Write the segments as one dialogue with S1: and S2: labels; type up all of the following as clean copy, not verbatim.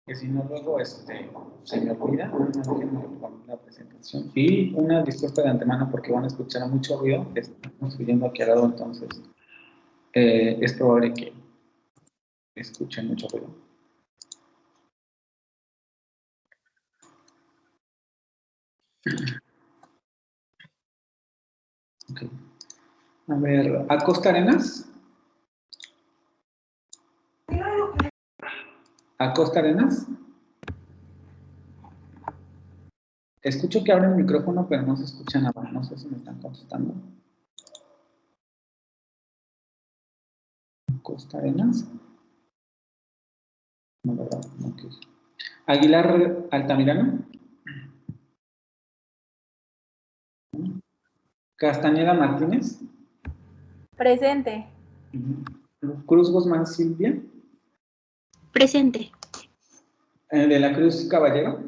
S1: que si no luego se me olvida. Déjenme poner la presentación. Y una disculpa de antemano porque van a escuchar mucho ruido. Estamos viviendo aquí al lado, entonces es probable que escuchen mucho ruido. Okay. A ver, Acosta Arenas. Acosta Arenas. Escucho que abren el micrófono, pero no se escucha nada. No sé si me están contestando. Acosta Arenas. No, ¿verdad? Okay. Aguilar Altamirano. Castañeda Martínez.
S2: Presente.
S1: Cruz Guzmán Silvia.
S3: Presente.
S1: De la Cruz Caballero.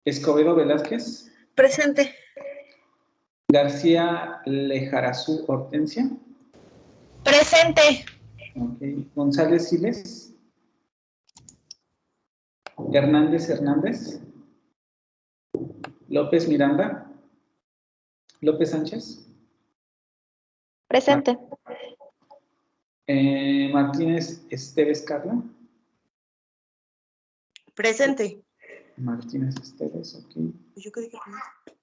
S1: Escobedo Velázquez.
S3: Presente.
S1: García Lejarazú Hortensia.
S3: Presente.
S1: Okay. González Siles. Hernández Hernández. López Miranda. López Sánchez.
S3: Presente.
S1: Martínez Esteves Carla.
S3: Presente.
S1: Martínez Esteves, ok.
S3: Yo creí que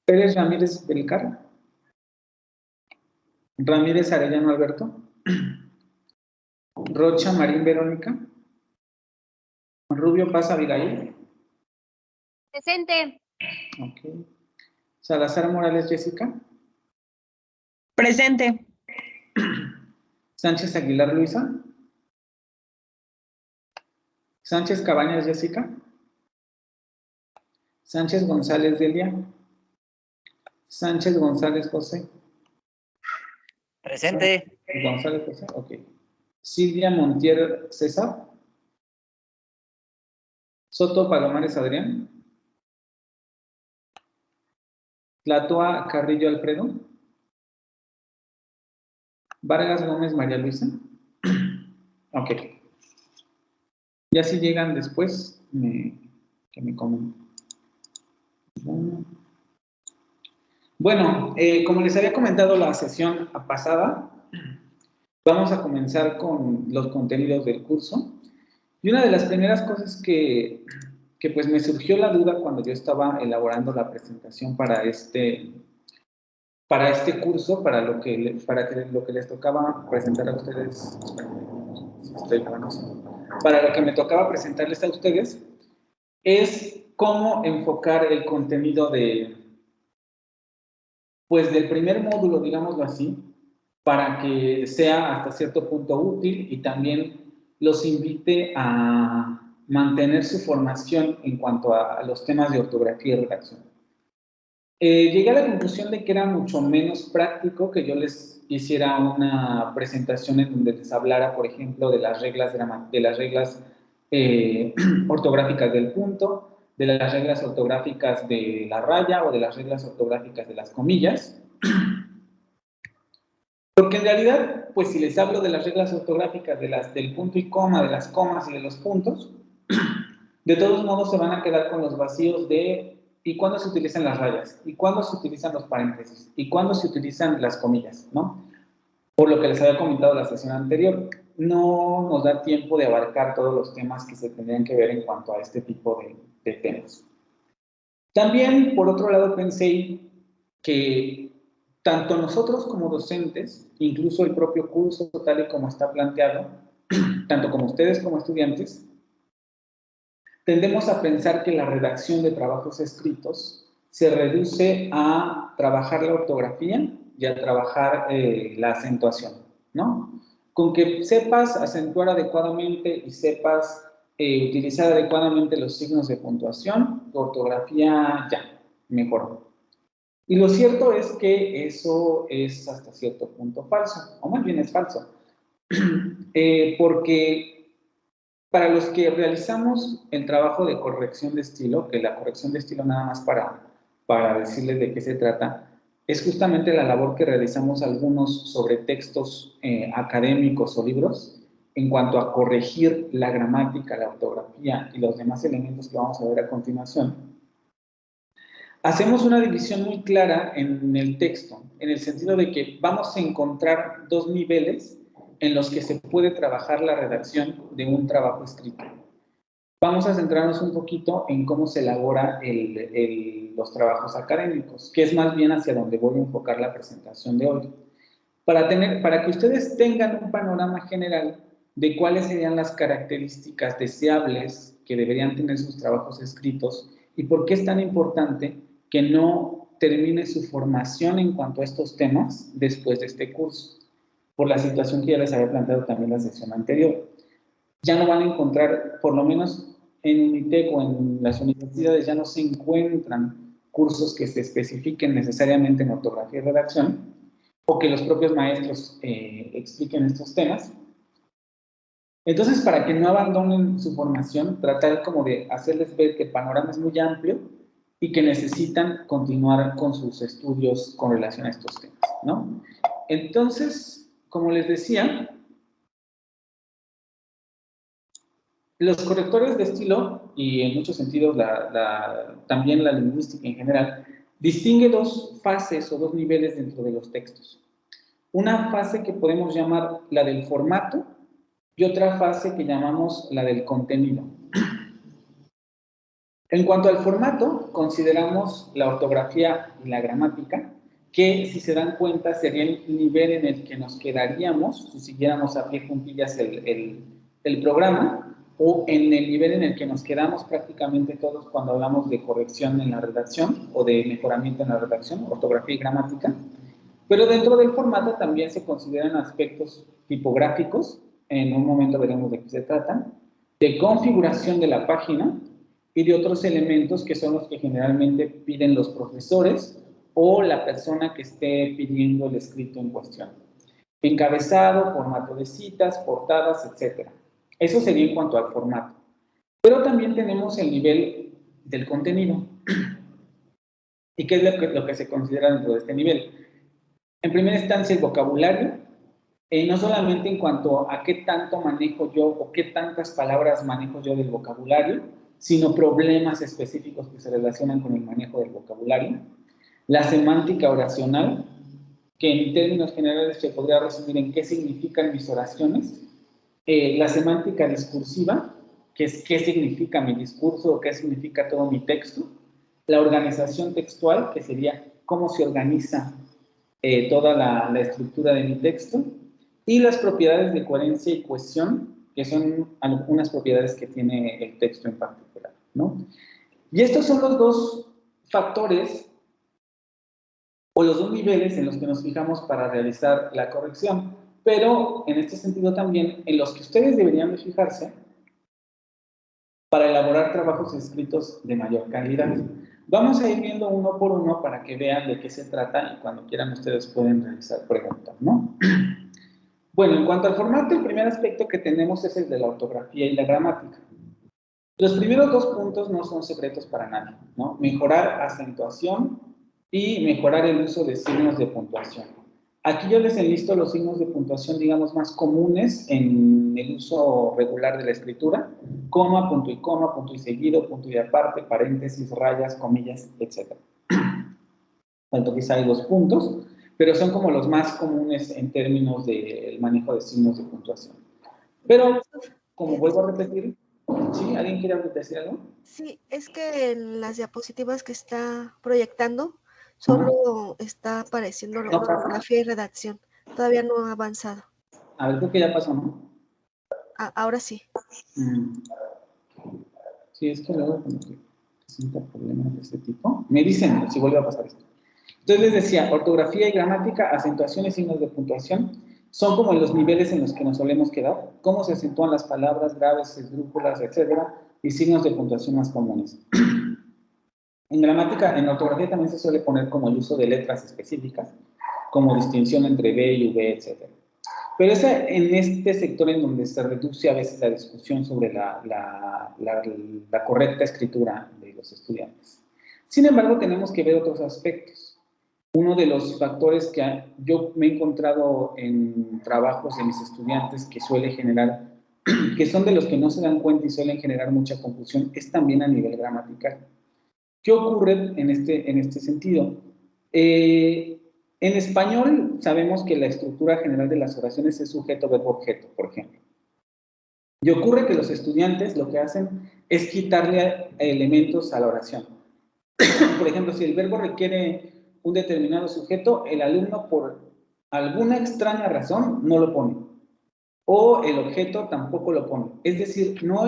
S1: Pérez Ramírez Belcar. Ramírez Arellano Alberto. Rocha Marín Verónica. Rubio Paz Abigail.
S2: Presente.
S1: Ok. Salazar Morales Jessica.
S3: Presente.
S1: Sánchez Aguilar Luisa. Sánchez Cabañas Jessica. Sánchez González Delia. Sánchez González José.
S4: Presente.
S1: González José, ok. Silvia Montier César. Soto Palomares Adrián. Tlatoa Carrillo Alfredo. Vargas Gómez María Luisa. Ok. Ya si llegan después, que me comenten. Bueno, como les había comentado la sesión pasada, vamos a comenzar con los contenidos del curso. Y una de las primeras cosas que pues me surgió la duda cuando yo estaba elaborando la presentación para este curso, para lo que les tocaba presentar a ustedes, para lo que me tocaba presentarles a ustedes, es cómo enfocar el contenido pues del primer módulo, digámoslo así, para que sea hasta cierto punto útil y también los invite a mantener su formación en cuanto a los temas de ortografía y redacción. Llegué a la conclusión de que era mucho menos práctico que yo les hiciera una presentación en donde les hablara, por ejemplo, de las reglas, ortográficas del punto, de las reglas ortográficas de la raya o de las reglas ortográficas de las comillas. Porque en realidad, pues si les hablo de las reglas ortográficas del punto y coma, de las comas y de los puntos, de todos modos se van a quedar con los vacíos de ¿y cuándo se utilizan las rayas? ¿Y cuándo se utilizan los paréntesis? ¿Y cuándo se utilizan las comillas? ¿No? Por lo que les había comentado en la sesión anterior, no nos da tiempo de abarcar todos los temas que se tendrían que ver en cuanto a este tipo de temas. También, por otro lado, pensé que tanto nosotros como docentes, incluso el propio curso tal y como está planteado, tanto como ustedes como estudiantes, tendemos a pensar que la redacción de trabajos escritos se reduce a trabajar la ortografía y a trabajar la acentuación, ¿no? Con que sepas acentuar adecuadamente y sepas utilizar adecuadamente los signos de puntuación, tu ortografía ya mejoró. Y lo cierto es que eso es hasta cierto punto falso, o más bien es falso, porque para los que realizamos el trabajo de corrección de estilo, que la corrección de estilo nada más para decirles de qué se trata, es justamente la labor que realizamos algunos sobre textos académicos o libros, en cuanto a corregir la gramática, la ortografía y los demás elementos que vamos a ver a continuación, hacemos una división muy clara en el texto, en el sentido de que vamos a encontrar dos niveles en los que se puede trabajar la redacción de un trabajo escrito. Vamos a centrarnos un poquito en cómo se elabora los trabajos académicos, que es más bien hacia donde voy a enfocar la presentación de hoy. Para que ustedes tengan un panorama general de cuáles serían las características deseables que deberían tener sus trabajos escritos y por qué es tan importante que no termine su formación en cuanto a estos temas después de este curso, por la situación que ya les había planteado también en la sesión anterior. Ya no van a encontrar, por lo menos en UNITEC o en las universidades, ya no se encuentran cursos que se especifiquen necesariamente en ortografía y redacción, o que los propios maestros expliquen estos temas. Entonces, para que no abandonen su formación, tratar como de hacerles ver que el panorama es muy amplio y que necesitan continuar con sus estudios con relación a estos temas, ¿no? Entonces, como les decía, los correctores de estilo, y en muchos sentidos también la lingüística en general, distingue dos fases o dos niveles dentro de los textos. Una fase que podemos llamar la del formato y otra fase que llamamos la del contenido. En cuanto al formato, consideramos la ortografía y la gramática, que si se dan cuenta sería el nivel en el que nos quedaríamos si siguiéramos a pie juntillas el programa, o en el nivel en el que nos quedamos prácticamente todos cuando hablamos de corrección en la redacción o de mejoramiento en la redacción, ortografía y gramática. Pero dentro del formato también se consideran aspectos tipográficos, en un momento veremos de qué se tratan, de configuración de la página y de otros elementos que son los que generalmente piden los profesores o la persona que esté pidiendo el escrito en cuestión. Encabezado, formato de citas, portadas, etc. Eso sería en cuanto al formato. Pero también tenemos el nivel del contenido. ¿Y qué es lo que se considera dentro de este nivel? En primera instancia, el vocabulario, no solamente en cuanto a qué tanto manejo yo o qué tantas palabras manejo yo del vocabulario, sino problemas específicos que se relacionan con el manejo del vocabulario. La semántica oracional, que en términos generales se podría resumir en qué significan mis oraciones. La semántica discursiva, que es qué significa mi discurso o qué significa todo mi texto. La organización textual, que sería cómo se organiza toda la estructura de mi texto, y las propiedades de coherencia y cohesión, que son algunas propiedades que tiene el texto en particular, ¿no? Y estos son los dos factores o los dos niveles en los que nos fijamos para realizar la corrección, pero en este sentido también en los que ustedes deberían de fijarse para elaborar trabajos escritos de mayor calidad. Vamos a ir viendo uno por uno para que vean de qué se trata y cuando quieran ustedes pueden realizar preguntas, ¿no? Bueno, en cuanto al formato, el primer aspecto que tenemos es el de la ortografía y la gramática. Los primeros dos puntos no son secretos para nadie, ¿no? Mejorar acentuación y mejorar el uso de signos de puntuación. Aquí yo les enlisto los signos de puntuación, digamos, más comunes en el uso regular de la escritura: coma, punto y seguido, punto y aparte, paréntesis, rayas, comillas, etc. Faltó quizá hay dos puntos, pero son como los más comunes en términos del manejo de signos de puntuación. Pero, como vuelvo a repetir, ¿sí? ¿Alguien quiere decir algo?
S3: Sí, es que en las diapositivas que está proyectando solo está apareciendo la
S1: ¿No pasa?
S3: ortografía y redacción. Todavía no ha avanzado.
S1: A ver, creo que ya pasó, ¿no?
S3: Ahora sí.
S1: Sí, es que luego como que presenta problemas de este tipo. Me dicen si vuelve a pasar esto. Entonces les decía, ortografía y gramática, acentuaciones, signos de puntuación, son como los niveles en los que nos solemos quedar, cómo se acentúan las palabras graves, esdrújulas, etcétera, y signos de puntuación más comunes. En gramática, en ortografía también se suele poner como el uso de letras específicas, como distinción entre B y V, etcétera. Pero es en este sector en donde se reduce a veces la discusión sobre la correcta escritura de los estudiantes. Sin embargo, tenemos que ver otros aspectos. uno de los factores que yo me he encontrado en trabajos de mis estudiantes que suele generar, que son de los que no se dan cuenta y suelen generar mucha confusión, es también a nivel gramatical. ¿Qué ocurre en este sentido? En español sabemos que la estructura general de las oraciones es sujeto, verbo, objeto, por ejemplo. Y ocurre que los estudiantes lo que hacen es quitarle elementos a la oración. Por ejemplo, si el verbo requiere un determinado sujeto, el alumno por alguna extraña razón no lo pone. O el objeto tampoco lo pone. Es decir, no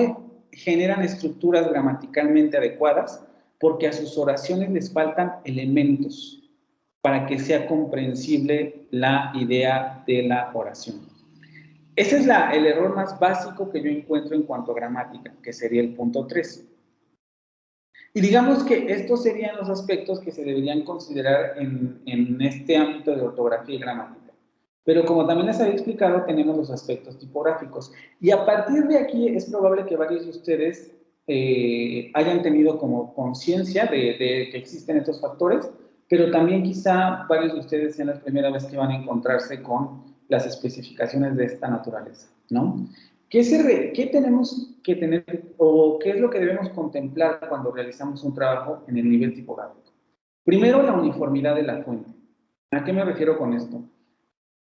S1: generan estructuras gramaticalmente adecuadas porque a sus oraciones les faltan elementos para que sea comprensible la idea de la oración. Ese es el error más básico que yo encuentro en cuanto a gramática, que sería el punto 3. Y digamos que estos serían los aspectos que se deberían considerar en este ámbito de ortografía y gramática. Pero como también les había explicado, tenemos los aspectos tipográficos. Y a partir de aquí es probable que varios de ustedes hayan tenido como conciencia de que existen estos factores, pero también quizá varios de ustedes sean la primera vez que van a encontrarse con las especificaciones de esta naturaleza, ¿no? ¿Qué tenemos que tener o qué es lo que debemos contemplar cuando realizamos un trabajo en el nivel tipográfico? Primero, la uniformidad de la fuente. ¿A qué me refiero con esto?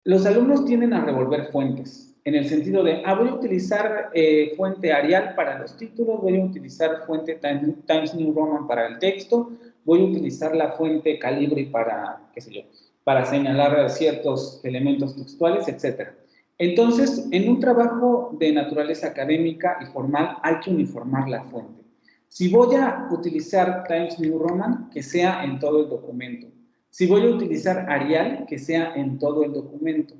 S1: Los alumnos tienden a revolver fuentes, en el sentido de, voy a utilizar fuente Arial para los títulos, voy a utilizar fuente Times New Roman para el texto, voy a utilizar la fuente Calibri para, qué sé yo, para señalar ciertos elementos textuales, etc. Entonces, en un trabajo de naturaleza académica y formal hay que uniformar la fuente. Si voy a utilizar Times New Roman, que sea en todo el documento. Si voy a utilizar Arial, que sea en todo el documento.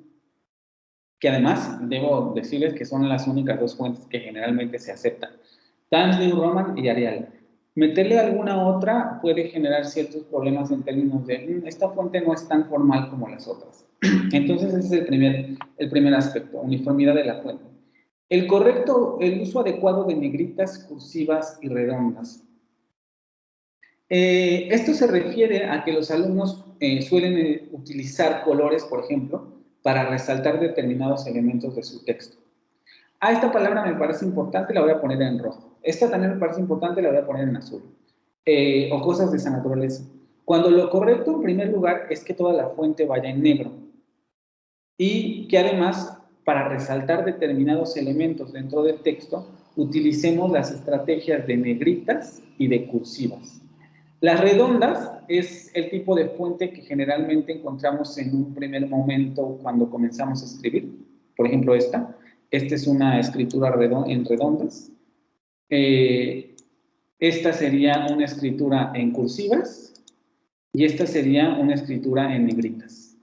S1: Que además, debo decirles que son las únicas dos fuentes que generalmente se aceptan. Times New Roman y Arial. Meterle alguna otra puede generar ciertos problemas en términos de esta fuente no es tan formal como las otras. Entonces, ese es el primer aspecto, uniformidad de la fuente. El uso adecuado de negritas, cursivas y redondas. Esto se refiere a que los alumnos suelen utilizar colores, por ejemplo, para resaltar determinados elementos de su texto. Esta palabra me parece importante, la voy a poner en rojo. Esta también me parece importante, la voy a poner en azul. O cosas de esa naturaleza. Cuando lo correcto, en primer lugar, es que toda la fuente vaya en negro. Y que además, para resaltar determinados elementos dentro del texto, utilicemos las estrategias de negritas y de cursivas. Las redondas es el tipo de fuente que generalmente encontramos en un primer momento cuando comenzamos a escribir. Por ejemplo, esta es una escritura en redondas. Esta sería una escritura en cursivas y esta sería una escritura en negritas,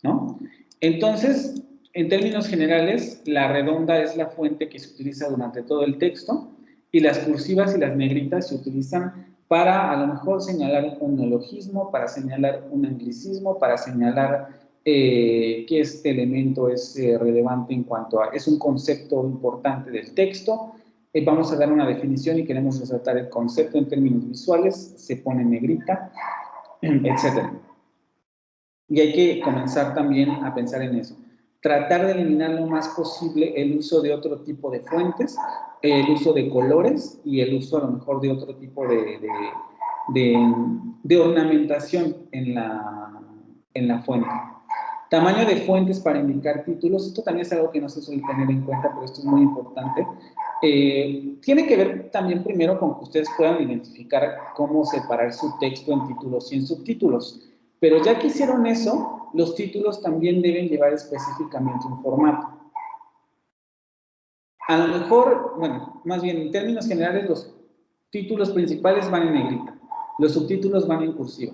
S1: ¿no? Entonces, en términos generales, la redonda es la fuente que se utiliza durante todo el texto y las cursivas y las negritas se utilizan para a lo mejor señalar un neologismo, para señalar un anglicismo, para señalar que este elemento es relevante en cuanto a, es un concepto importante del texto, vamos a dar una definición y queremos resaltar el concepto en términos visuales, se pone negrita, etc. Y hay que comenzar también a pensar en eso. Tratar de eliminar lo más posible el uso de otro tipo de fuentes, el uso de colores y el uso a lo mejor de otro tipo de ornamentación en la fuente. Tamaño de fuentes para indicar títulos. Esto también es algo que no se suele tener en cuenta, pero esto es muy importante. Tiene que ver también primero con que ustedes puedan identificar cómo separar su texto en títulos y en subtítulos. Pero ya que hicieron eso, los títulos también deben llevar específicamente un formato. A lo mejor, bueno, más bien en términos generales, los títulos principales van en negrita, los subtítulos van en cursiva.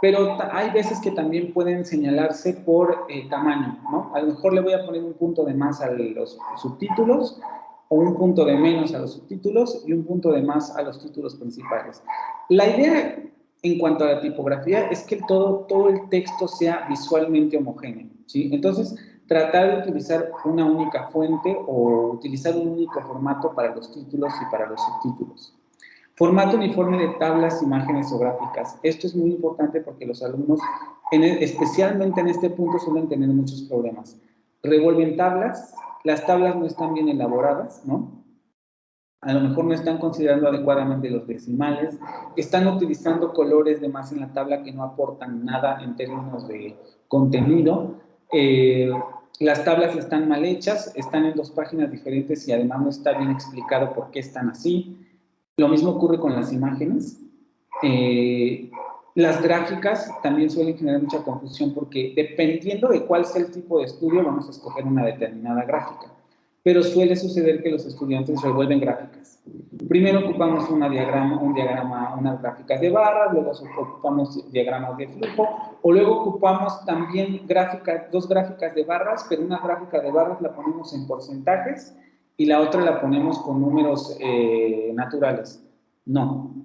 S1: Pero hay veces que también pueden señalarse por tamaño, ¿no? A lo mejor le voy a poner un punto de más a los subtítulos, o un punto de menos a los subtítulos y un punto de más a los títulos principales. La idea en cuanto a la tipografía es que todo el texto sea visualmente homogéneo, ¿sí? Entonces, tratar de utilizar una única fuente o utilizar un único formato para los títulos y para los subtítulos. Formato uniforme de tablas, imágenes o gráficas. Esto es muy importante porque los alumnos especialmente en este punto suelen tener muchos problemas. Revuelven tablas, las tablas no están bien elaboradas, ¿no? A lo mejor no están considerando adecuadamente los decimales, están utilizando colores de más en la tabla que no aportan nada en términos de contenido. Las tablas están mal hechas, están en 2 páginas diferentes y además no está bien explicado por qué están así. Lo mismo ocurre con las imágenes. Las gráficas también suelen generar mucha confusión porque dependiendo de cuál sea el tipo de estudio vamos a escoger una determinada gráfica, pero suele suceder que los estudiantes revuelven gráficas. Primero ocupamos un diagrama, unas gráficas de barras, luego ocupamos diagramas de flujo, o luego ocupamos también 2 gráficas de barras, pero una gráfica de barras la ponemos en porcentajes y la otra la ponemos con números naturales. No.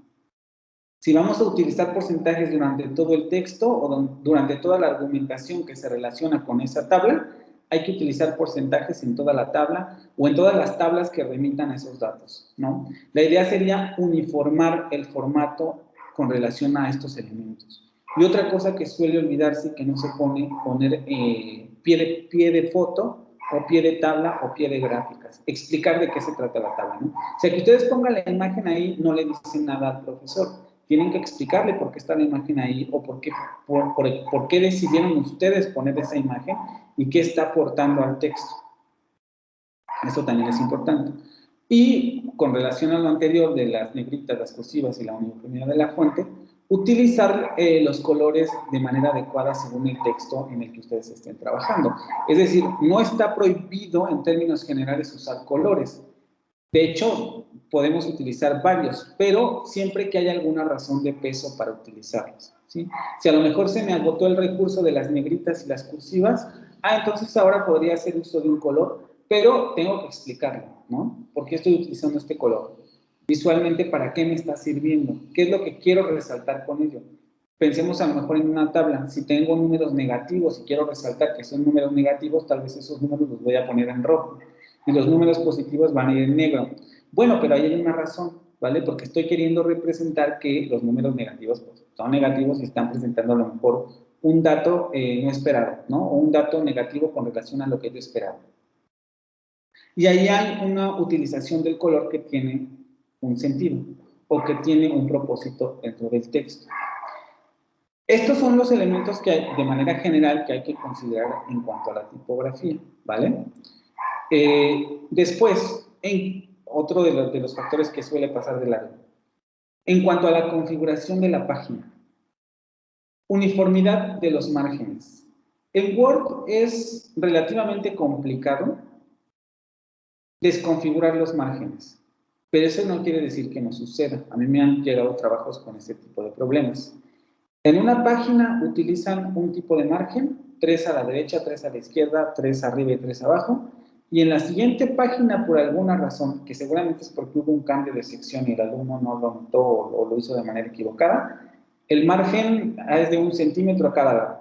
S1: Si vamos a utilizar porcentajes durante todo el texto o durante toda la argumentación que se relaciona con esa tabla, hay que utilizar porcentajes en toda la tabla o en todas las tablas que remitan a esos datos, ¿no? La idea sería uniformar el formato con relación a estos elementos. Y otra cosa que suele olvidarse y que no se poner pie de foto o pie de tabla o pie de gráficas. Explicar de qué se trata la tabla, ¿no? O sea, que ustedes pongan la imagen ahí no le dicen nada al profesor. Tienen que explicarle por qué está la imagen ahí o por qué decidieron ustedes poner esa imagen y qué está aportando al texto. Eso también es importante. Y con relación a lo anterior de las negritas, las cursivas y la uniformidad de la fuente, utilizar los colores de manera adecuada según el texto en el que ustedes estén trabajando. Es decir, no está prohibido en términos generales usar colores. De hecho, podemos utilizar varios, pero siempre que haya alguna razón de peso para utilizarlos, ¿sí? Si a lo mejor se me agotó el recurso de las negritas y las cursivas, entonces ahora podría hacer uso de un color, pero tengo que explicarlo, ¿no? ¿Por qué estoy utilizando este color? Visualmente, ¿para qué me está sirviendo? ¿Qué es lo que quiero resaltar con ello? Pensemos a lo mejor en una tabla. Si tengo números negativos y quiero resaltar que son números negativos, tal vez esos números los voy a poner en rojo. Y los números positivos van a ir en negro. Bueno, pero ahí hay una razón, ¿vale? Porque estoy queriendo representar que los números negativos pues, son negativos y están presentando a lo mejor un dato no esperado, ¿no? O un dato negativo con relación a lo que yo esperaba. Y ahí hay una utilización del color que tiene un sentido o que tiene un propósito dentro del texto. Estos son los elementos que hay, de manera general que hay que considerar en cuanto a la tipografía, ¿vale? Después, otro de los factores que suele pasar de largo. En cuanto a la configuración de la página, uniformidad de los márgenes. En Word es relativamente complicado desconfigurar los márgenes, pero eso no quiere decir que no suceda. A mí me han llegado trabajos con este tipo de problemas. En una página utilizan un tipo de margen, 3 a la derecha, 3 a la izquierda, 3 arriba y 3 abajo, y en la siguiente página, por alguna razón, que seguramente es porque hubo un cambio de sección y el alumno no lo notó o lo hizo de manera equivocada, el margen es de 1 centímetro a cada lado.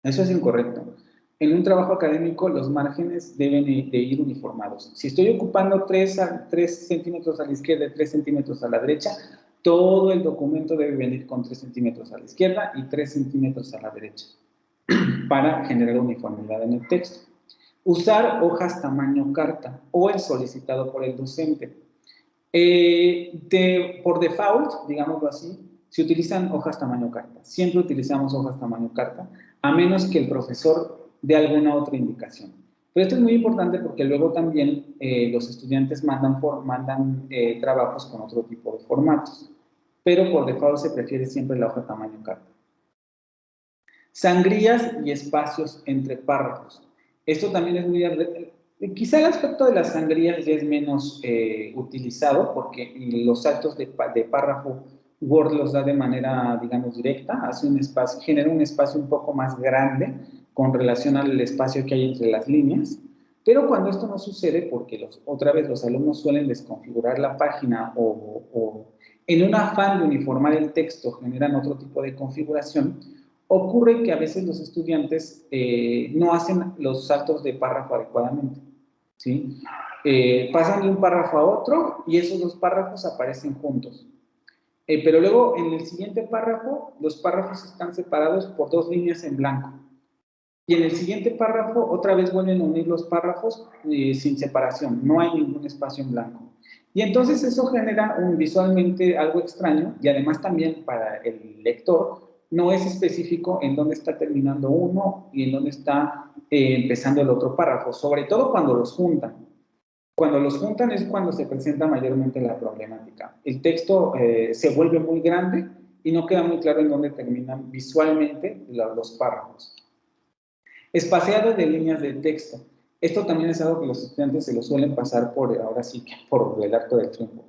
S1: Eso es incorrecto. En un trabajo académico, los márgenes deben de ir uniformados. Si estoy ocupando 3 centímetros a la izquierda y 3 centímetros a la derecha, todo el documento debe venir con 3 centímetros a la izquierda y 3 centímetros a la derecha para generar uniformidad en el texto. Usar hojas tamaño carta o el solicitado por el docente. Por default, digámoslo así, se utilizan hojas tamaño carta. Siempre utilizamos hojas tamaño carta, a menos que el profesor dé alguna otra indicación. Pero esto es muy importante porque luego también los estudiantes mandan trabajos con otro tipo de formatos. Pero por default se prefiere siempre la hoja tamaño carta. Sangrías y espacios entre párrafos. Esto también es muy... Quizá el aspecto de las sangrías ya es menos utilizado porque los saltos de párrafo Word los da de manera, digamos, directa, genera un espacio un poco más grande con relación al espacio que hay entre las líneas, pero cuando esto no sucede, porque otra vez los alumnos suelen desconfigurar la página o en un afán de uniformar el texto generan otro tipo de configuración, ocurre que a veces los estudiantes no hacen los saltos de párrafo adecuadamente, ¿sí? Pasan de un párrafo a otro y esos 2 párrafos aparecen juntos. Pero luego en el siguiente párrafo, los párrafos están separados por 2 líneas en blanco. Y en el siguiente párrafo, otra vez vuelven a unir los párrafos sin separación, no hay ningún espacio en blanco. Y entonces eso genera visualmente algo extraño, y además también para el lector no es específico en dónde está terminando uno y en dónde está empezando el otro párrafo, sobre todo cuando los juntan. Cuando los juntan es cuando se presenta mayormente la problemática. El texto se vuelve muy grande y no queda muy claro en dónde terminan visualmente los párrafos. Espaciado de líneas de texto. Esto también es algo que los estudiantes se lo suelen pasar por, ahora sí que por el arco del triunfo.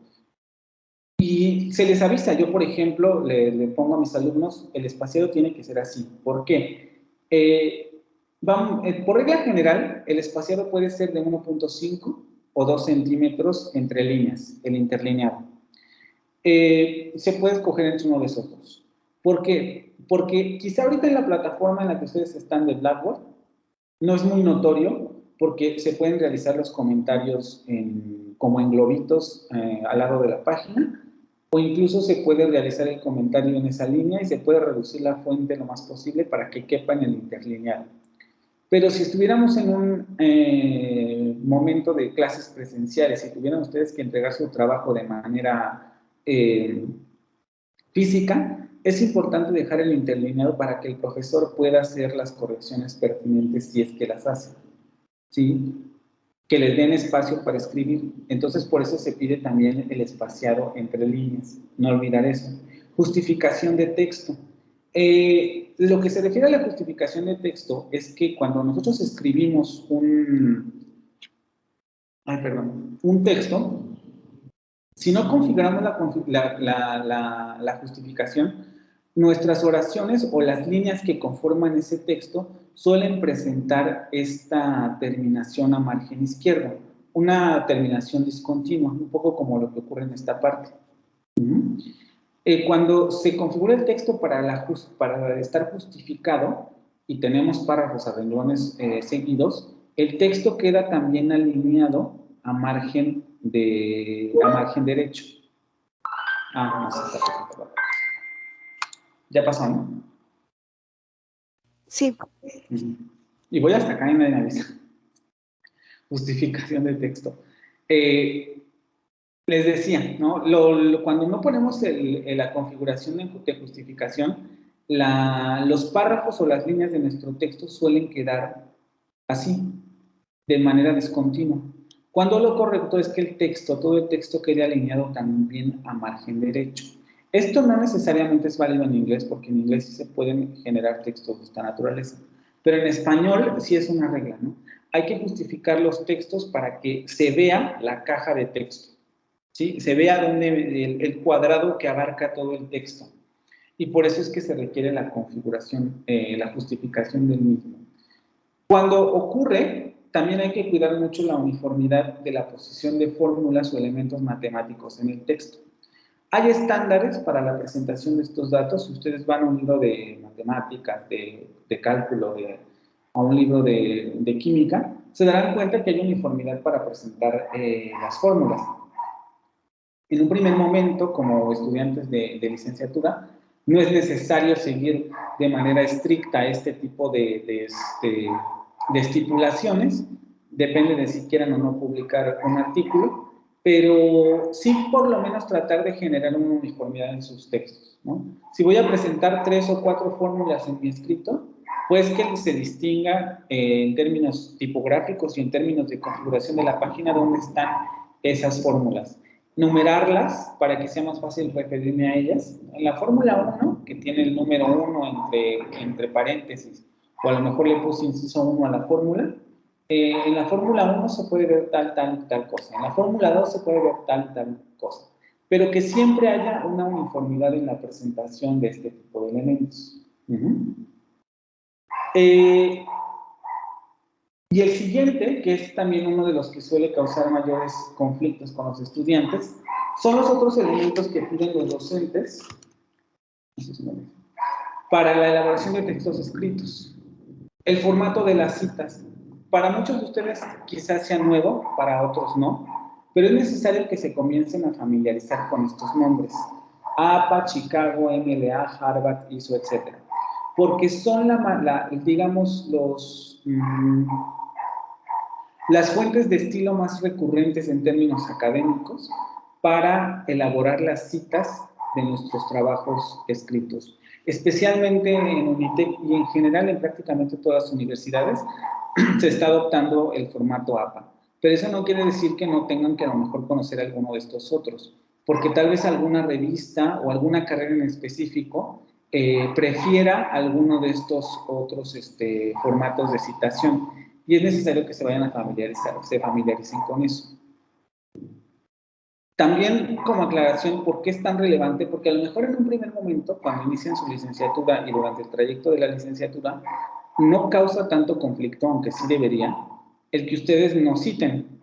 S1: Y se les avisa, yo por ejemplo le pongo a mis alumnos, el espaciado tiene que ser así. ¿Por qué? Por regla general, el espaciado puede ser de 1.5 o 2 centímetros entre líneas, el interlineado. Se puede escoger entre uno de esos dos. ¿Por qué? Porque quizá ahorita en la plataforma en la que ustedes están de Blackboard, no es muy notorio porque se pueden realizar los comentarios como en globitos al lado de la página, o incluso se puede realizar el comentario en esa línea y se puede reducir la fuente lo más posible para que quepa en el interlineado. Pero si estuviéramos en un momento de clases presenciales y tuvieran ustedes que entregar su trabajo de manera física, es importante dejar el interlineado para que el profesor pueda hacer las correcciones pertinentes si es que las hace, ¿sí? Que les den espacio para escribir. Entonces, por eso se pide también el espaciado entre líneas. No olvidar eso. Justificación de texto. Lo que se refiere a la justificación de texto es que cuando nosotros escribimos un texto, si no configuramos la justificación, nuestras oraciones o las líneas que conforman ese texto suelen presentar esta terminación a margen izquierdo, una terminación discontinua, un poco como lo que ocurre en esta parte. Cuando se configura el texto para estar justificado y tenemos párrafos a renglones seguidos, el texto queda también alineado a margen derecho. No sé, está perfecto. Ya pasó, ¿no?
S3: Sí.
S1: Y voy hasta acá y nadie me avisa. Justificación de texto. Les decía, ¿no? Cuando no ponemos la configuración de justificación, los párrafos o las líneas de nuestro texto suelen quedar así, de manera discontinua. Cuando lo correcto es que todo el texto quede alineado también a margen derecho. Esto no necesariamente es válido en inglés, porque en inglés sí se pueden generar textos de esta naturaleza, pero en español sí es una regla, ¿no? Hay que justificar los textos para que se vea la caja de texto, ¿sí? Se vea el cuadrado que abarca todo el texto. Y por eso es que se requiere la configuración, la justificación del mismo. Cuando ocurre, también hay que cuidar mucho la uniformidad de la posición de fórmulas o elementos matemáticos en el texto. Hay estándares para la presentación de estos datos. Si ustedes van a un libro de matemáticas, de cálculo, a un libro de química, se darán cuenta que hay uniformidad para presentar las fórmulas. En un primer momento, como estudiantes de licenciatura, no es necesario seguir de manera estricta este tipo de estipulaciones, depende de si quieran o no publicar un artículo, pero sí por lo menos tratar de generar una uniformidad en sus textos, ¿no? Si voy a presentar 3 o 4 fórmulas en mi escrito, pues que se distinga en términos tipográficos y en términos de configuración de la página dónde están esas fórmulas. Numerarlas para que sea más fácil referirme a ellas. En la fórmula 1, que tiene el número 1 entre paréntesis, o a lo mejor le puse inciso 1 a la fórmula, en la fórmula 1 se puede ver tal cosa, en la fórmula 2 se puede ver tal cosa, pero que siempre haya una uniformidad en la presentación de este tipo de elementos. Y el siguiente, que es también uno de los que suele causar mayores conflictos con los estudiantes, son los otros elementos que piden los docentes para la elaboración de textos escritos. El formato de las citas. Para muchos de ustedes quizás sea nuevo, para otros no, pero es necesario que se comiencen a familiarizar con estos nombres. APA, Chicago, MLA, Harvard, ISO, etc. Porque son, digamos, las fuentes de estilo más recurrentes en términos académicos para elaborar las citas de nuestros trabajos escritos. Especialmente en UNITEC y en general en prácticamente todas las universidades se está adoptando el formato APA. Pero eso no quiere decir que no tengan que a lo mejor conocer alguno de estos otros, porque tal vez alguna revista o alguna carrera en específico prefiera alguno de estos otros formatos de citación. Y es necesario que se vayan a se familiaricen con eso. También, como aclaración, ¿por qué es tan relevante? Porque a lo mejor en un primer momento, cuando inician su licenciatura y durante el trayecto de la licenciatura, no causa tanto conflicto, aunque sí debería, el que ustedes no citen.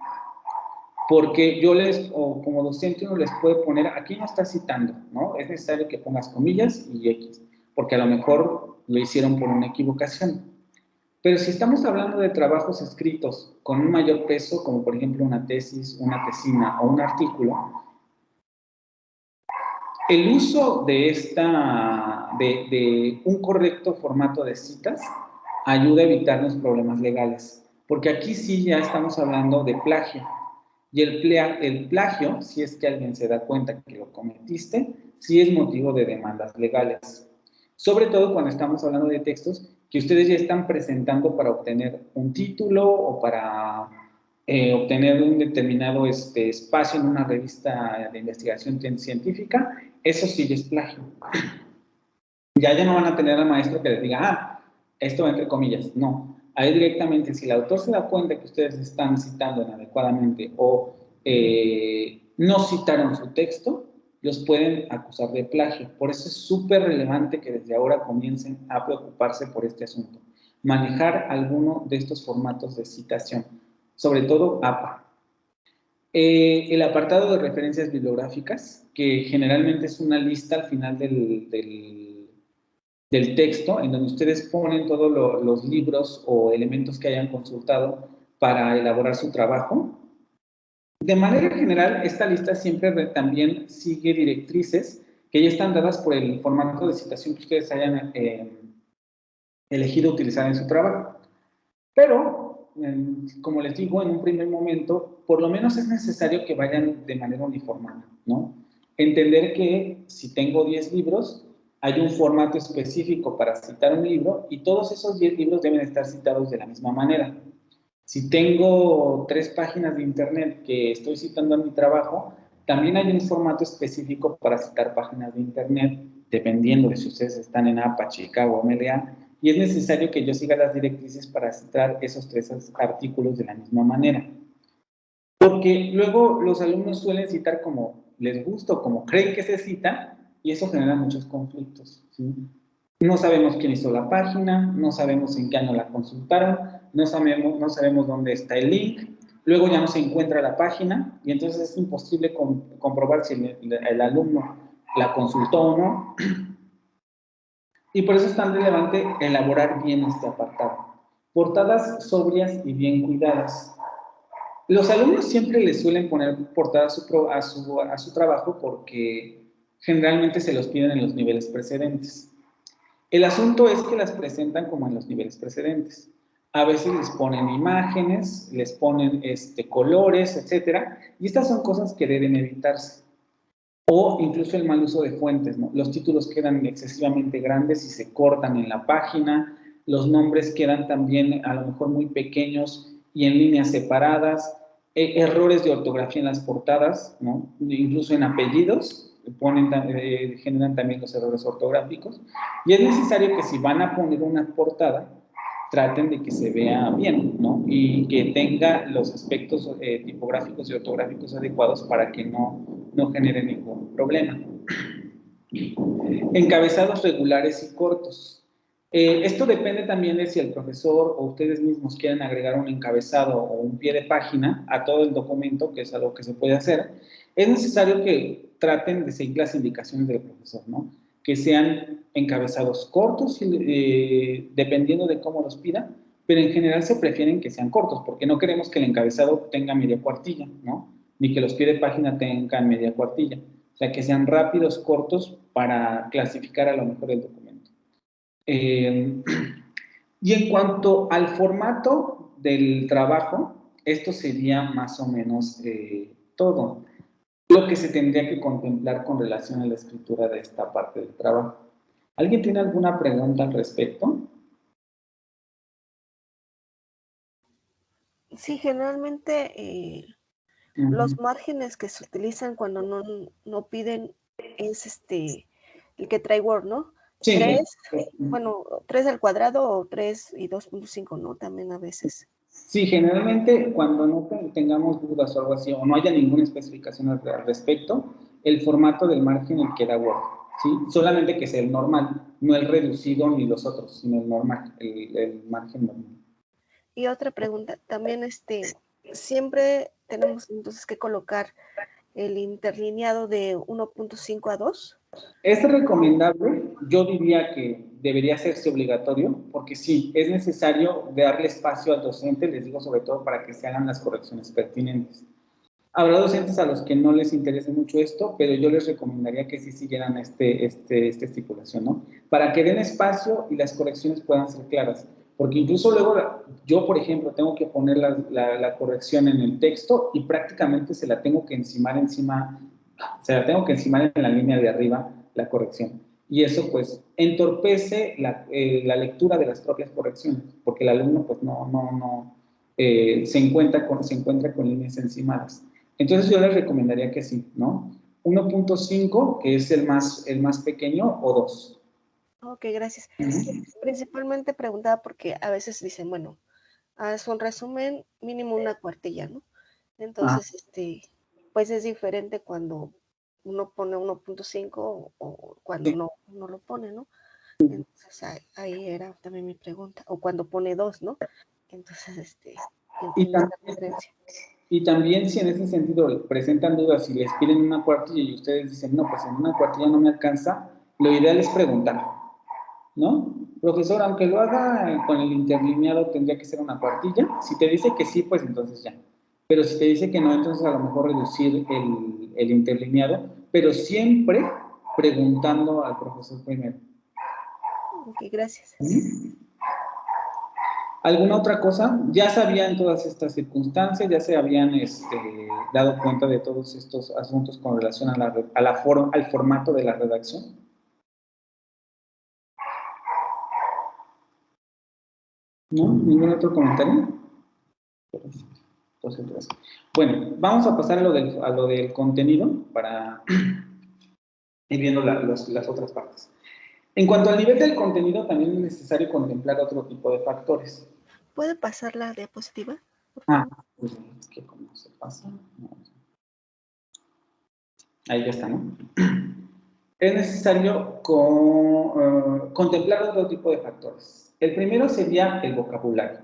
S1: Porque yo o como docente uno les puede poner, aquí no está citando, ¿no? Es necesario que pongas comillas y X, porque a lo mejor lo hicieron por una equivocación. Pero si estamos hablando de trabajos escritos con un mayor peso, como por ejemplo una tesis, una tesina o un artículo, el uso de un correcto formato de citas ayuda a evitarnos problemas legales, porque aquí sí ya estamos hablando de plagio. Y el plagio, si es que alguien se da cuenta que lo cometiste, sí es motivo de demandas legales. Sobre todo cuando estamos hablando de textos que ustedes ya están presentando para obtener un título o para obtener un determinado espacio en una revista de investigación científica, eso sí es plagio. Ya no van a tener al maestro que les diga, esto va entre comillas, no. Ahí directamente, si el autor se da cuenta que ustedes están citando inadecuadamente o no citaron su texto, los pueden acusar de plagio. Por eso es súper relevante que desde ahora comiencen a preocuparse por este asunto. Manejar alguno de estos formatos de citación, sobre todo APA. El apartado de referencias bibliográficas, que generalmente es una lista al final del texto, en donde ustedes ponen todos los libros o elementos que hayan consultado para elaborar su trabajo. De manera general, esta lista siempre también sigue directrices que ya están dadas por el formato de citación que ustedes hayan elegido utilizar en su trabajo. Pero, como les digo, en un primer momento, por lo menos es necesario que vayan de manera uniformada, ¿no? Entender que si tengo 10 libros, hay un formato específico para citar un libro y todos esos 10 libros deben estar citados de la misma manera. Si tengo 3 páginas de internet que estoy citando en mi trabajo, también hay un formato específico para citar páginas de internet, dependiendo de si ustedes están en APA, Chicago o MLA, y es necesario que yo siga las directrices para citar esos 3 artículos de la misma manera. Porque luego los alumnos suelen citar como les gusta o como creen que se cita, y eso genera muchos conflictos, ¿sí? No sabemos quién hizo la página, no sabemos en qué año la consultaron, no sabemos dónde está el link, luego ya no se encuentra la página y entonces es imposible comprobar si el alumno la consultó o no. Y por eso es tan relevante elaborar bien este apartado. Portadas sobrias y bien cuidadas. Los alumnos siempre les suelen poner portadas a su trabajo porque generalmente se los piden en los niveles precedentes. El asunto es que las presentan como en los niveles precedentes. A veces les ponen imágenes, les ponen colores, etc. Y estas son cosas que deben evitarse. O incluso el mal uso de fuentes, ¿no? Los títulos quedan excesivamente grandes y se cortan en la página. Los nombres quedan también a lo mejor muy pequeños y en líneas separadas. Errores de ortografía en las portadas, ¿no? Incluso en apellidos. Generan también los errores ortográficos y es necesario que si van a poner una portada traten de que se vea bien, ¿no? Y que tenga los aspectos tipográficos y ortográficos adecuados para que no genere ningún problema. Encabezados regulares y cortos. Esto depende también de si el profesor o ustedes mismos quieren agregar un encabezado o un pie de página a todo el documento, que es algo que se puede hacer. Es necesario que traten de seguir las indicaciones del profesor, ¿no? Que sean encabezados cortos, dependiendo de cómo los pidan, pero en general se prefieren que sean cortos, porque no queremos que el encabezado tenga media cuartilla, ¿no? Ni que los pies de página tengan media cuartilla. sea, que sean rápidos, cortos, para clasificar a lo mejor el documento. Y en cuanto al formato del trabajo, esto sería más o menos todo lo que se tendría que contemplar con relación a la escritura de esta parte del trabajo. ¿Alguien tiene alguna pregunta al respecto?
S3: Sí, generalmente los márgenes que se utilizan cuando no piden es el que trae Word, ¿no?
S1: Sí.
S3: 3, bueno, 3 al cuadrado o 3 y 2.5, ¿no? También a veces.
S1: Sí, generalmente cuando no tengamos dudas o algo así, o no haya ninguna especificación al respecto, el formato del margen el que da Word, ¿sí? Solamente que sea el normal, no el reducido ni los otros, sino el normal, el margen normal.
S3: Y otra pregunta, también siempre tenemos entonces que colocar el interlineado de 1.5 a 2.
S1: Es recomendable, yo diría que debería hacerse obligatorio, porque sí, es necesario darle espacio al docente, les digo sobre todo para que se hagan las correcciones pertinentes. Habrá docentes a los que no les interese mucho esto, pero yo les recomendaría que sí siguieran esta estipulación, ¿no? Para que den espacio y las correcciones puedan ser claras. Porque incluso luego yo, por ejemplo, tengo que poner la corrección en el texto y prácticamente se la tengo que encimar en la línea de arriba, la corrección. Y eso, pues, entorpece la lectura de las propias correcciones, porque el alumno, pues, se encuentra con líneas encimadas. Entonces yo les recomendaría que sí, ¿no? 1.5, que es el más pequeño, o 2.
S3: Ok, gracias. Principalmente preguntaba porque a veces dicen, bueno, haz un resumen, mínimo una cuartilla, ¿no? Entonces, pues es diferente cuando uno pone 1.5 o cuando
S1: Sí.
S3: no lo pone, ¿no? Entonces ahí era también mi pregunta. O cuando pone 2, ¿no? Entonces,
S1: Y
S3: entender la diferencia.
S1: Y también si en ese sentido presentan dudas y les piden una cuartilla y ustedes dicen, no, pues en una cuartilla no me alcanza, lo ideal es preguntar, ¿no? Profesor, aunque lo haga con el interlineado, tendría que ser una cuartilla. Si te dice que sí, pues entonces ya. Pero si te dice que no, entonces a lo mejor reducir el interlineado, pero siempre preguntando al profesor primero.
S3: Ok, gracias.
S1: ¿Alguna otra cosa? ¿Ya sabían todas estas circunstancias? ¿Ya se habían dado cuenta de todos estos asuntos con relación al formato de la redacción? ¿No? ¿Ningún otro comentario? Entonces, bueno, vamos a pasar a lo del contenido para ir viendo las otras partes. En cuanto al nivel del contenido, también es necesario contemplar otro tipo de factores.
S3: ¿Puede pasar la diapositiva, por favor?
S1: Pues es que cómo se pasa. No. Ahí ya está, ¿no? Es necesario contemplar otro tipo de factores. El primero sería el vocabulario.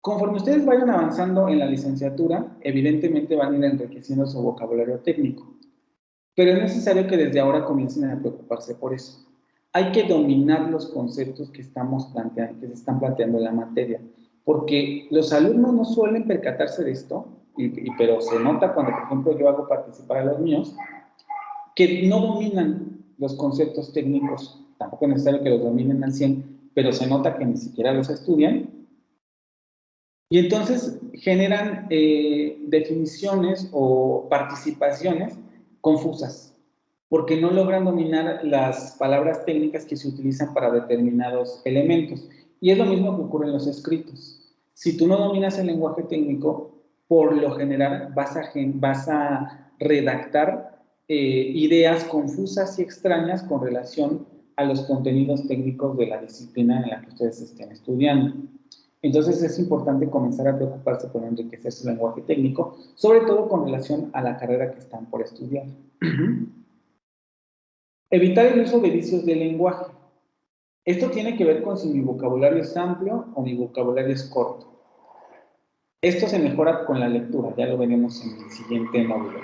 S1: Conforme ustedes vayan avanzando en la licenciatura, evidentemente van a ir enriqueciendo su vocabulario técnico, pero es necesario que desde ahora comiencen a preocuparse por eso. Hay que dominar los conceptos que se están planteando en la materia, porque los alumnos no suelen percatarse de esto, pero se nota cuando, por ejemplo, yo hago participar a los míos, que no dominan los conceptos técnicos, tampoco es necesario que los dominen al 100, pero se nota que ni siquiera los estudian, y entonces generan definiciones o participaciones confusas, porque no logran dominar las palabras técnicas que se utilizan para determinados elementos. Y es lo mismo que ocurre en los escritos. Si tú no dominas el lenguaje técnico, por lo general vas a redactar ideas confusas y extrañas con relación a los contenidos técnicos de la disciplina en la que ustedes estén estudiando. Entonces es importante comenzar a preocuparse por enriquecer su lenguaje técnico, sobre todo con relación a la carrera que están por estudiar. Evitar el uso de vicios del lenguaje. Esto tiene que ver con si mi vocabulario es amplio o mi vocabulario es corto. Esto se mejora con la lectura, ya lo veremos en el siguiente módulo.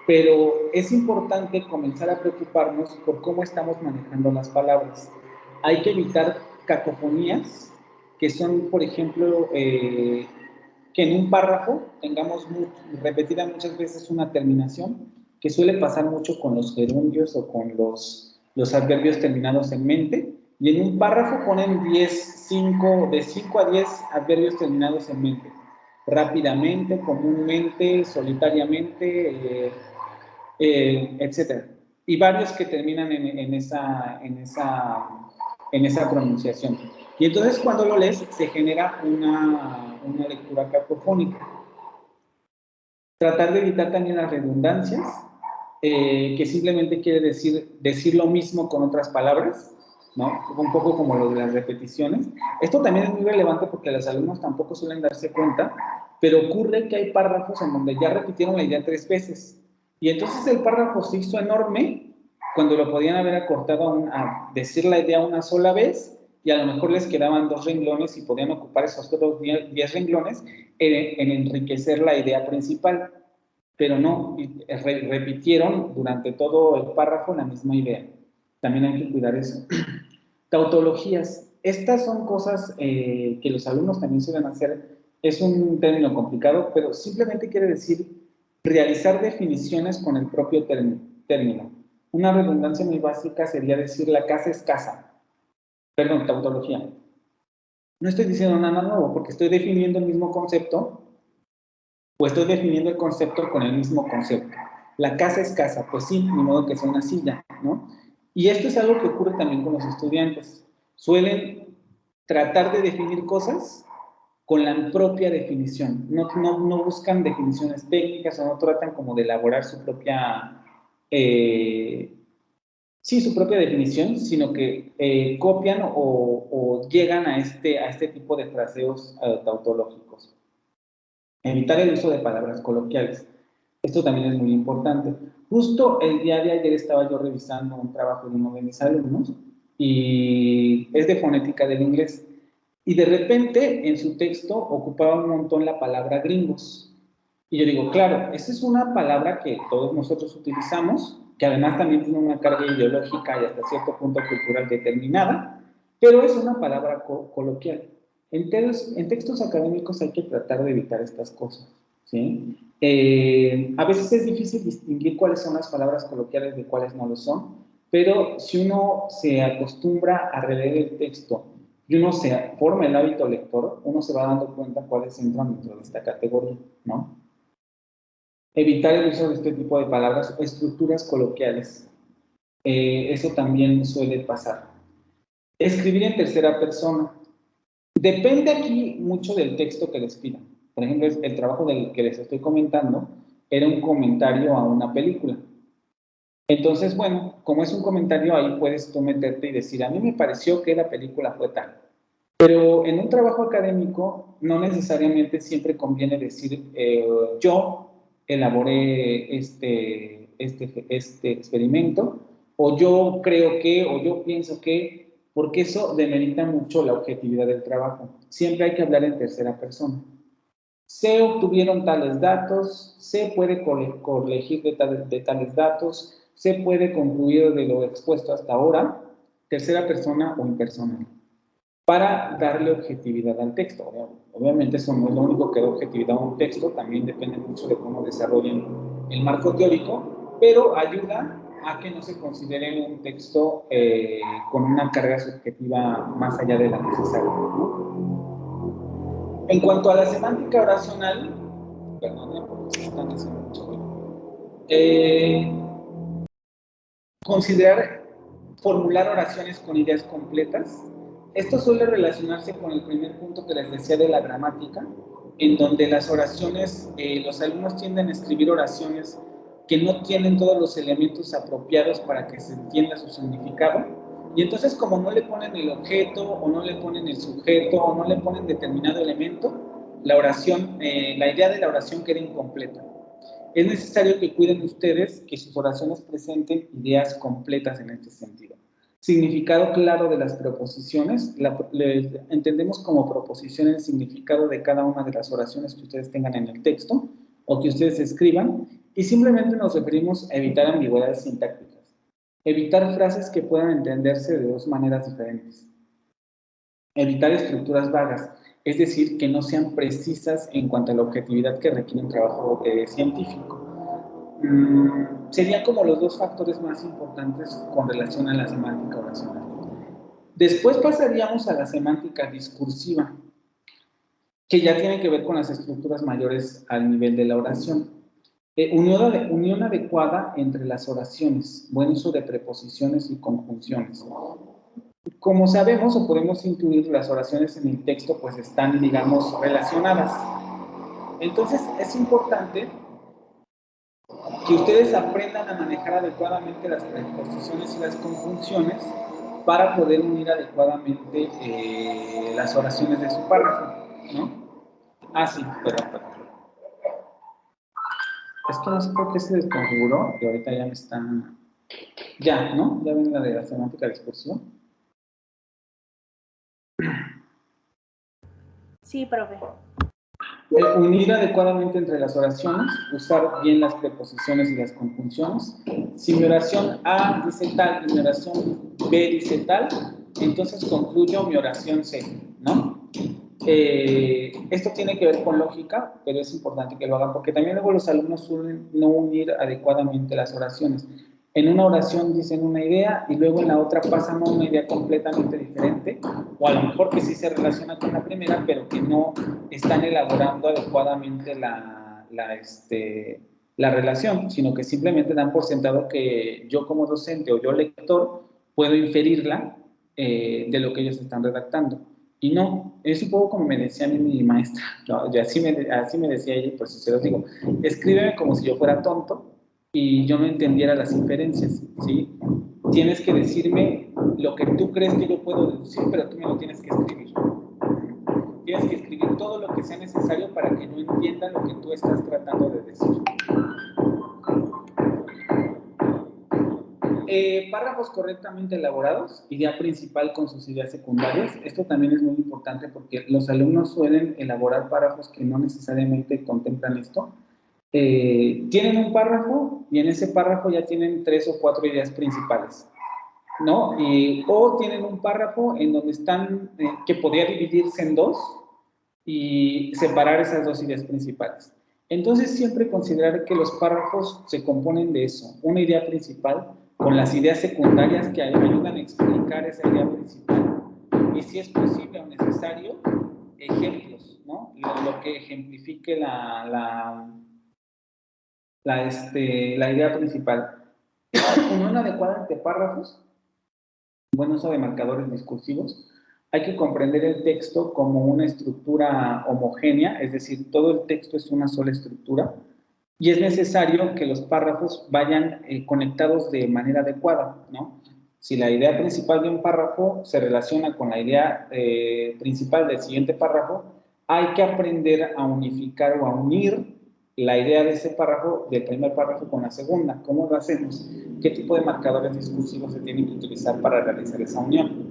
S1: Pero es importante comenzar a preocuparnos por cómo estamos manejando las palabras. Hay que evitar cacofonías, que son, por ejemplo, que en un párrafo tengamos repetida muchas veces una terminación que suele pasar mucho con los gerundios o con los adverbios terminados en mente, y en un párrafo ponen de 5 a 10 adverbios terminados en mente. Rápidamente, comúnmente, solitariamente, etc. Y varios que terminan en esa pronunciación. Y entonces cuando lo lees se genera una lectura cacofónica. Tratar de evitar también las redundancias, que simplemente quiere decir lo mismo con otras palabras, ¿no? Un poco como lo de las repeticiones. Esto también es muy relevante porque los alumnos tampoco suelen darse cuenta, pero ocurre que hay párrafos en donde ya repitieron la idea 3 veces. Y entonces el párrafo se hizo enorme cuando lo podían haber acortado a decir la idea una sola vez, y a lo mejor les quedaban 2 renglones y podían ocupar esos otros 10 renglones en enriquecer la idea principal. Pero no, repitieron durante todo el párrafo la misma idea. También hay que cuidar eso. Tautologías. Estas son cosas que los alumnos también suelen hacer. Es un término complicado, pero simplemente quiere decir realizar definiciones con el propio término. Una redundancia muy básica sería decir la casa es casa. Perdón, tautología. No estoy diciendo nada nuevo porque estoy definiendo el mismo concepto, o estoy definiendo el concepto con el mismo concepto. La casa es casa, pues sí, ni modo que sea una silla, ¿no? Y esto es algo que ocurre también con los estudiantes. Suelen tratar de definir cosas con la propia definición. No buscan definiciones técnicas o no tratan como de elaborar su propia, su propia definición, sino que copian o llegan a este tipo de fraseos tautológicos. Evitar el uso de palabras coloquiales. Esto también es muy importante. Justo el día de ayer estaba yo revisando un trabajo de uno de mis alumnos y es de fonética del inglés. Y de repente en su texto ocupaba un montón la palabra gringos. Y yo digo, claro, esa es una palabra que todos nosotros utilizamos, que además también tiene una carga ideológica y hasta cierto punto cultural determinada, pero es una palabra coloquial. En textos académicos hay que tratar de evitar estas cosas, ¿sí? A veces es difícil distinguir cuáles son las palabras coloquiales de cuáles no lo son, pero si uno se acostumbra a releer el texto y uno se forma el hábito lector, uno se va dando cuenta cuáles entran dentro de esta categoría, ¿no? Evitar el uso de este tipo de palabras o estructuras coloquiales. Eso también suele pasar. Escribir en tercera persona. Depende aquí mucho del texto que les pidan. Por ejemplo, el trabajo del que les estoy comentando era un comentario a una película. Entonces, bueno, como es un comentario, ahí puedes tú meterte y decir, a mí me pareció que la película fue tal. Pero en un trabajo académico no necesariamente siempre conviene decir yo elaboré este experimento, o yo creo que, o yo pienso que, porque eso demerita mucho la objetividad del trabajo. Siempre hay que hablar en tercera persona. Se obtuvieron tales datos, se puede corregir de tales datos, se puede concluir de lo expuesto hasta ahora, tercera persona o impersonal, para darle objetividad al texto. Obviamente eso no es lo único que da objetividad a un texto, también depende mucho de cómo desarrollen el marco teórico, pero ayuda a que no se considere un texto con una carga subjetiva más allá de la necesaria, ¿no? En cuanto a la semántica oracional, perdón, porque están haciendo mucho ruido, considerar formular oraciones con ideas completas. Esto suele relacionarse con el primer punto que les decía de la gramática, en donde las oraciones, los alumnos tienden a escribir oraciones que no tienen todos los elementos apropiados para que se entienda su significado, y entonces como no le ponen el objeto, o no le ponen el sujeto, o no le ponen determinado elemento, la oración, la idea de la oración queda incompleta. Es necesario que cuiden ustedes que sus oraciones presenten ideas completas en este sentido. Significado claro de las preposiciones. Entendemos como proposición el significado de cada una de las oraciones que ustedes tengan en el texto o que ustedes escriban, y simplemente nos referimos a evitar ambigüedades sintácticas. Evitar frases que puedan entenderse de dos maneras diferentes. Evitar estructuras vagas, es decir, que no sean precisas en cuanto a la objetividad que requiere un trabajo científico. Serían como los dos factores más importantes con relación a la semántica oracional. Después pasaríamos a la semántica discursiva, que ya tiene que ver con las estructuras mayores al nivel de la oración. Unión adecuada entre las oraciones, buen uso de preposiciones y conjunciones. Como sabemos o podemos intuir, las oraciones en el texto pues están, digamos, relacionadas. Entonces es importante que ustedes aprendan a manejar adecuadamente las preposiciones y las conjunciones para poder unir adecuadamente las oraciones de su párrafo, ¿no? Ah, sí, perdón. Es que no sé por qué se desconfiguró y ahorita ya me están... Ya, ¿no? ¿Ya ven la de la semántica discursiva?
S2: Sí, profe.
S1: Unir adecuadamente entre las oraciones, usar bien las preposiciones y las conjunciones. Si mi oración A dice tal y mi oración B dice tal, entonces concluyo mi oración C, ¿no? Esto tiene que ver con lógica, pero es importante que lo hagan porque también luego los alumnos suelen no unir adecuadamente las oraciones. En una oración dicen una idea y luego en la otra pasan a una idea completamente diferente, o a lo mejor que sí se relaciona con la primera, pero que no están elaborando adecuadamente la relación, sino que simplemente dan por sentado que yo como docente o yo lector puedo inferirla de lo que ellos están redactando. Y no, es un poco como me decía a mí mi maestra, ¿no? Y así me decía ella, y por eso se los digo, escríbeme como si yo fuera tonto y yo no entendiera las inferencias, ¿sí? Tienes que decirme lo que tú crees que yo puedo deducir, pero tú me lo tienes que escribir. Tienes que escribir todo lo que sea necesario para que yo entienda lo que tú estás tratando de decir. Párrafos correctamente elaborados, idea principal con sus ideas secundarias. Esto también es muy importante porque los alumnos suelen elaborar párrafos que no necesariamente contemplan esto. Tienen un párrafo y en ese párrafo ya tienen 3 o 4 ideas principales, ¿no? O tienen un párrafo en donde están, que podría dividirse en dos y separar esas dos ideas principales. Entonces, siempre considerar que los párrafos se componen de eso, una idea principal con las ideas secundarias que ayudan a explicar esa idea principal. Y si es posible o necesario, ejemplos, ¿no? Lo que ejemplifique la idea principal. Unión adecuada entre párrafos, buen uso de marcadores discursivos. Hay que comprender el texto como una estructura homogénea, es decir, todo el texto es una sola estructura, y es necesario que los párrafos vayan conectados de manera adecuada, ¿no? Si la idea principal de un párrafo se relaciona con la idea principal del siguiente párrafo, hay que aprender a unificar o a unir la idea de ese párrafo, del primer párrafo con la segunda. ¿Cómo lo hacemos? ¿Qué tipo de marcadores discursivos se tienen que utilizar para realizar esa unión?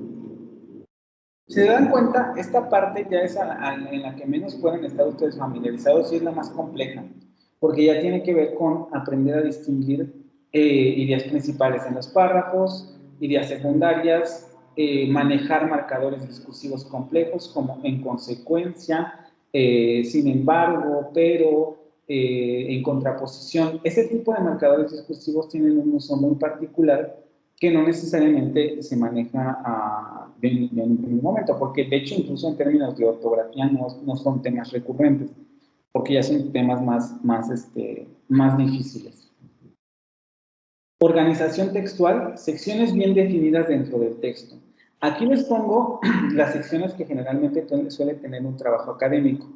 S1: Si se dan cuenta, esta parte ya es en la que menos pueden estar ustedes familiarizados y es la más compleja, porque ya tiene que ver con aprender a distinguir ideas principales en los párrafos, ideas secundarias, manejar marcadores discursivos complejos como en consecuencia, sin embargo, pero, en contraposición. Ese tipo de marcadores discursivos tienen un uso muy particular que no necesariamente se maneja en un momento, porque de hecho incluso en términos de ortografía no son temas recurrentes, porque ya son temas más difíciles. Organización textual, secciones bien definidas dentro del texto. Aquí les pongo las secciones que generalmente suelen tener un trabajo académico.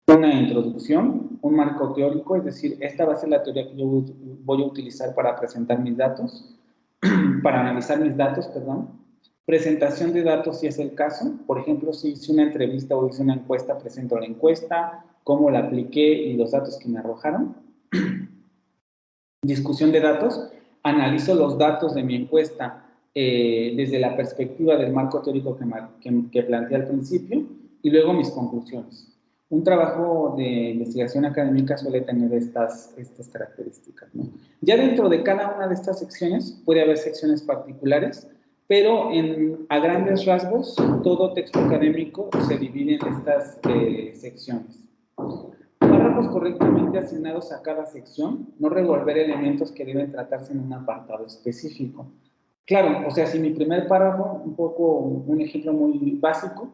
S1: Una introducción, un marco teórico, es decir, esta va a ser la teoría que yo voy a utilizar para presentar mis datos, para analizar mis datos, perdón. Presentación de datos si es el caso. Por ejemplo, si hice una entrevista o hice una encuesta, presento la encuesta, cómo la apliqué y los datos que me arrojaron. Discusión de datos. Analizo los datos de mi encuesta desde la perspectiva del marco teórico que planteé al principio y luego mis conclusiones. Un trabajo de investigación académica suele tener estas características, ¿no? Ya dentro de cada una de estas secciones puede haber secciones particulares, pero a grandes rasgos todo texto académico se divide en estas secciones. Párrafos párrafos correctamente asignados a cada sección, no revolver elementos que deben tratarse en un apartado específico. Claro, o sea, si mi primer párrafo, un ejemplo muy básico,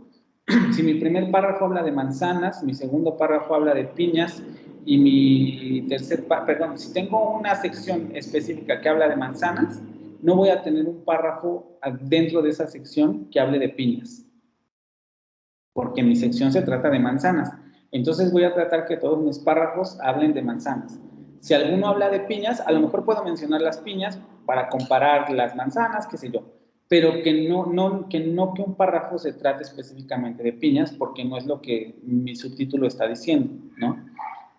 S1: si mi primer párrafo habla de manzanas, mi segundo párrafo habla de piñas y mi tercer párrafo, si tengo una sección específica que habla de manzanas, no voy a tener un párrafo dentro de esa sección que hable de piñas, porque mi sección se trata de manzanas. Entonces voy a tratar que todos mis párrafos hablen de manzanas. Si alguno habla de piñas, a lo mejor puedo mencionar las piñas para comparar las manzanas, qué sé yo, pero que un párrafo se trate específicamente de piñas, porque no es lo que mi subtítulo está diciendo, ¿no?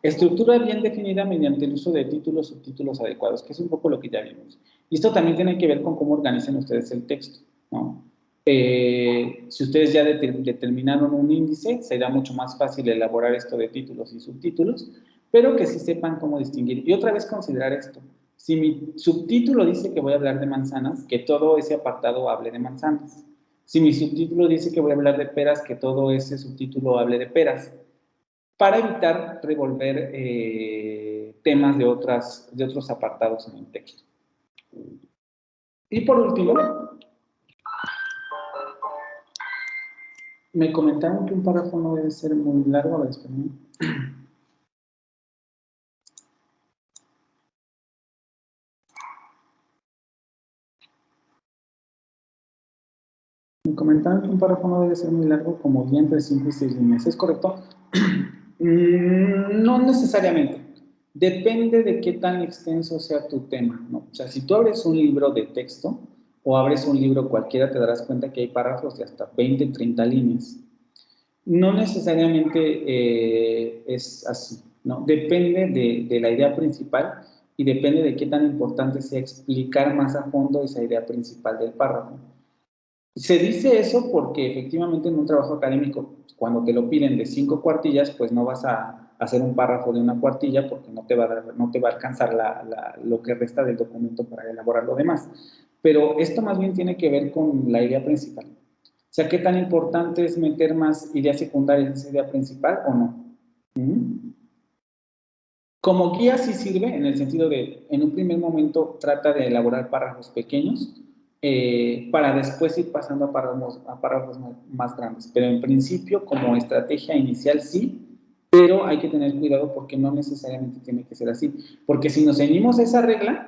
S1: Estructura bien definida mediante el uso de títulos, subtítulos adecuados, que es un poco lo que ya vimos. Y esto también tiene que ver con cómo organizan ustedes el texto, ¿no? Si ustedes ya determinaron un índice, será mucho más fácil elaborar esto de títulos y subtítulos, pero que sí sepan cómo distinguir. Y otra vez considerar esto. Si mi subtítulo dice que voy a hablar de manzanas, que todo ese apartado hable de manzanas. Si mi subtítulo dice que voy a hablar de peras, que todo ese subtítulo hable de peras, para evitar revolver temas de otros apartados en el texto. Y por último, me comentaron que un párrafo no debe ser muy largo. A ver, espérenme. Me comentaron que un párrafo no debe ser muy largo, como bien entre 5 y 6 líneas. ¿Es correcto? No necesariamente. Depende de qué tan extenso sea tu tema, ¿no? O sea, si tú abres un libro de texto o abres un libro cualquiera, te darás cuenta que hay párrafos de hasta 20, 30 líneas. No necesariamente es así, ¿no? Depende de la idea principal y depende de qué tan importante sea explicar más a fondo esa idea principal del párrafo. Se dice eso porque efectivamente en un trabajo académico, cuando te lo piden de 5 cuartillas, pues no vas a hacer un párrafo de una cuartilla porque no te va a alcanzar lo que resta del documento para elaborar lo demás. Pero esto más bien tiene que ver con la idea principal. O sea, ¿qué tan importante es meter más ideas secundarias en esa idea principal o no? Como guía sí sirve en el sentido de, en un primer momento trata de elaborar párrafos pequeños para después ir pasando a párrafos más grandes. Pero en principio, como estrategia inicial sí, pero hay que tener cuidado porque no necesariamente tiene que ser así. Porque si nos ceñimos a esa regla,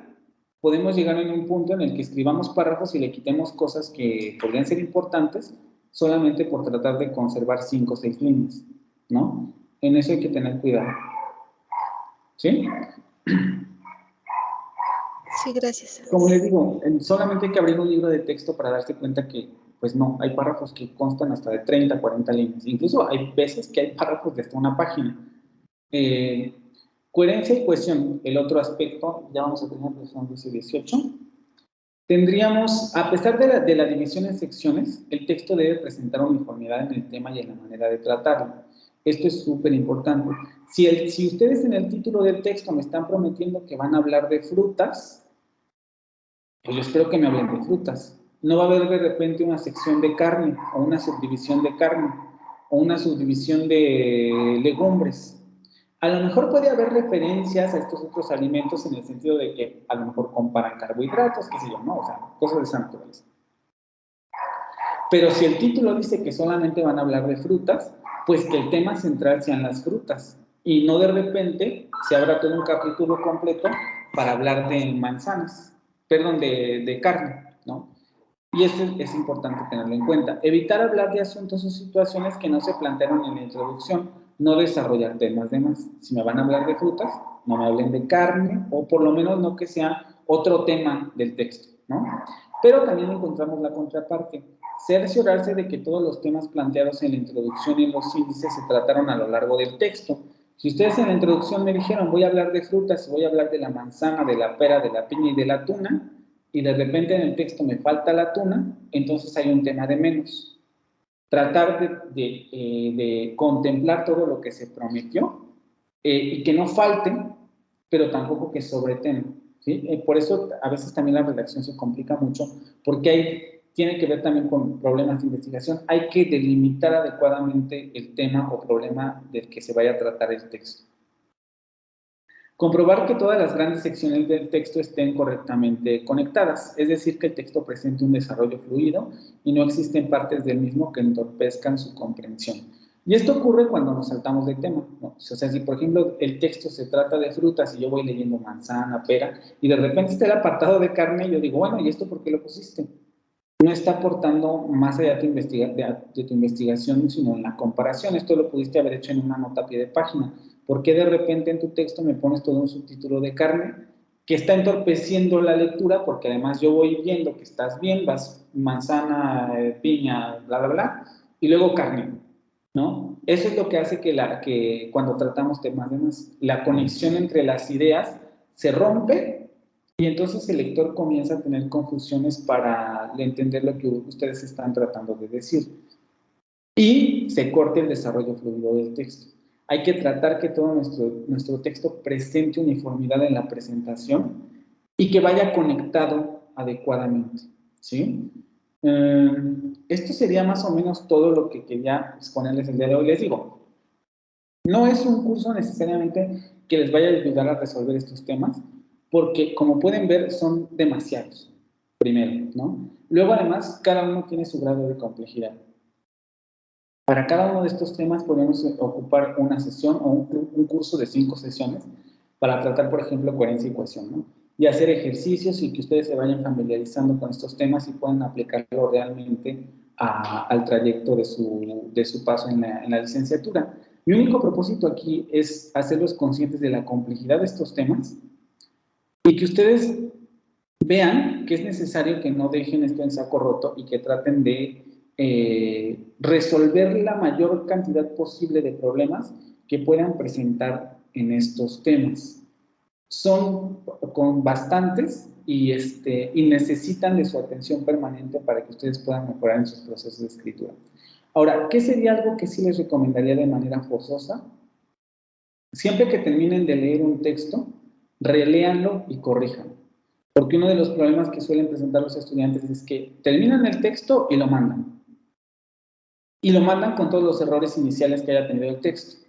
S1: podemos llegar en un punto en el que escribamos párrafos y le quitemos cosas que podrían ser importantes solamente por tratar de conservar 5 o 6 líneas, ¿no? En eso hay que tener cuidado. ¿Sí?
S3: Sí, gracias.
S1: Como les digo, solamente hay que abrir un libro de texto para darse cuenta que, pues no, hay párrafos que constan hasta de 30, 40 líneas. Incluso hay veces que hay párrafos de hasta una página. Coherencia y cohesión, el otro aspecto, ya vamos a tener que son 18. Tendríamos, a pesar de la división en secciones, el texto debe presentar uniformidad en el tema y en la manera de tratarlo. Esto es súper importante. Si ustedes en el título del texto me están prometiendo que van a hablar de frutas, pues yo espero que me hablen de frutas. No va a haber de repente una sección de carne, o una subdivisión de carne, o una subdivisión de legumbres. A lo mejor puede haber referencias a estos otros alimentos en el sentido de que a lo mejor comparan carbohidratos, qué sé yo, ¿no? O sea, cosas de esa naturaleza. Pero si el título dice que solamente van a hablar de frutas, pues que el tema central sean las frutas. Y no de repente se abra todo un capítulo completo para hablar de manzanas, perdón, de carne, ¿no? Y esto es importante tenerlo en cuenta. Evitar hablar de asuntos o situaciones que no se plantearon en la introducción, no desarrollar temas de más. Si me van a hablar de frutas, no me hablen de carne, o por lo menos no que sea otro tema del texto, ¿no? Pero también encontramos la contraparte. Cerciorarse de que todos los temas planteados en la introducción y en los índices se trataron a lo largo del texto. Si ustedes en la introducción me dijeron, voy a hablar de frutas, voy a hablar de la manzana, de la pera, de la piña y de la tuna, y de repente en el texto me falta la tuna, entonces hay un tema de menos. Tratar de contemplar todo lo que se prometió y que no falte, pero tampoco que sobreteme, ¿sí? Por eso a veces también la redacción se complica mucho, porque tiene que ver también con problemas de investigación. Hay que delimitar adecuadamente el tema o problema del que se vaya a tratar el texto. Comprobar que todas las grandes secciones del texto estén correctamente conectadas, es decir, que el texto presente un desarrollo fluido y no existen partes del mismo que entorpezcan su comprensión. Y esto ocurre cuando nos saltamos del tema, ¿no? O sea, si por ejemplo el texto se trata de frutas y yo voy leyendo manzana, pera, y de repente está el apartado de carne, yo digo, bueno, ¿y esto por qué lo pusiste? No está aportando más allá de tu investigación, sino en la comparación. Esto lo pudiste haber hecho en una nota a pie de página. ¿Por qué de repente en tu texto me pones todo un subtítulo de carne que está entorpeciendo la lectura? Porque además yo voy viendo que estás bien, vas manzana, piña, bla, bla, bla, y luego carne, ¿no? Eso es lo que hace que cuando tratamos temas de más, la conexión entre las ideas se rompe y entonces el lector comienza a tener confusiones para entender lo que ustedes están tratando de decir. Y se corta el desarrollo fluido del texto. Hay que tratar que todo nuestro texto presente uniformidad en la presentación y que vaya conectado adecuadamente, ¿sí? Esto sería más o menos todo lo que quería exponerles el día de hoy. Les digo, no es un curso necesariamente que les vaya a ayudar a resolver estos temas, porque como pueden ver son demasiados, primero, ¿no? Luego además cada uno tiene su grado de complejidad. Para cada uno de estos temas podemos ocupar una sesión o un curso de 5 sesiones para tratar, por ejemplo, coherencia y cohesión, ¿no? Y hacer ejercicios y que ustedes se vayan familiarizando con estos temas y puedan aplicarlo realmente al trayecto de su paso en la licenciatura. Mi único propósito aquí es hacerlos conscientes de la complejidad de estos temas y que ustedes vean que es necesario que no dejen esto en saco roto y que traten de resolver la mayor cantidad posible de problemas que puedan presentar en estos temas. Son con bastantes y necesitan de su atención permanente para que ustedes puedan mejorar en sus procesos de escritura. Ahora, ¿qué sería algo que sí les recomendaría de manera forzosa? Siempre que terminen de leer un texto, reléanlo y corríjanlo. Porque uno de los problemas que suelen presentar los estudiantes es que terminan el texto y lo mandan. Y lo mandan con todos los errores iniciales que haya tenido el texto.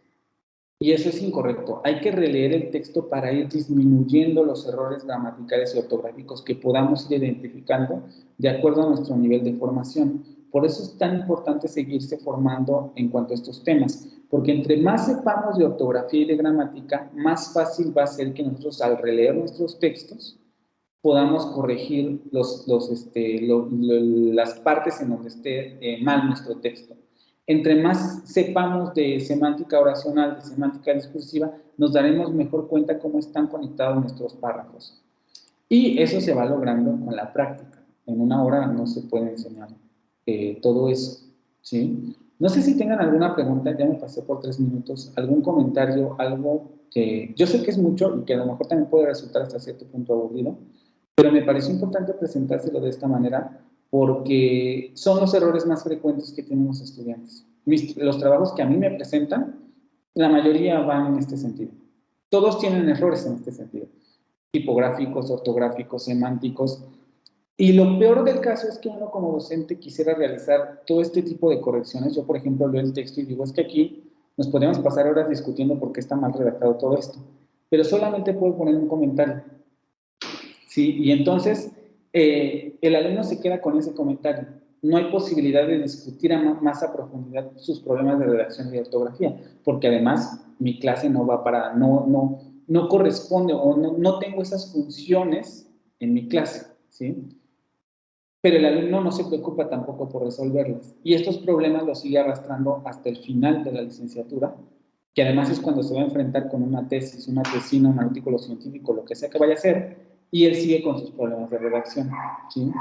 S1: Y eso es incorrecto. Hay que releer el texto para ir disminuyendo los errores gramaticales y ortográficos que podamos ir identificando de acuerdo a nuestro nivel de formación. Por eso es tan importante seguirse formando en cuanto a estos temas, porque entre más sepamos de ortografía y de gramática, más fácil va a ser que nosotros al releer nuestros textos podamos corregir las partes en donde esté mal nuestro texto. Entre más sepamos de semántica oracional, de semántica discursiva, nos daremos mejor cuenta cómo están conectados nuestros párrafos. Y eso se va logrando con la práctica. En una hora no se puede enseñar todo eso, ¿sí? No sé si tengan alguna pregunta, ya me pasé por 3 minutos, algún comentario, algo que yo sé que es mucho y que a lo mejor también puede resultar hasta cierto punto aburrido, pero me pareció importante presentárselo de esta manera porque son los errores más frecuentes que tienen los estudiantes. Los trabajos que a mí me presentan, la mayoría van en este sentido. Todos tienen errores en este sentido, tipográficos, ortográficos, semánticos, y lo peor del caso es que uno como docente quisiera realizar todo este tipo de correcciones. Yo, por ejemplo, leo el texto y digo, es que aquí nos podemos pasar horas discutiendo por qué está mal redactado todo esto, pero solamente puedo poner un comentario. ¿Sí? Y entonces el alumno se queda con ese comentario. No hay posibilidad de discutir más a profundidad sus problemas de redacción y de ortografía, porque además mi clase no va para, no corresponde o no tengo esas funciones en mi clase, ¿sí? Pero el alumno no se preocupa tampoco por resolverlas. Y estos problemas los sigue arrastrando hasta el final de la licenciatura, que además es cuando se va a enfrentar con una tesis, una tesina, un artículo científico, lo que sea que vaya a hacer, y él sigue con sus problemas de redacción, ¿sí?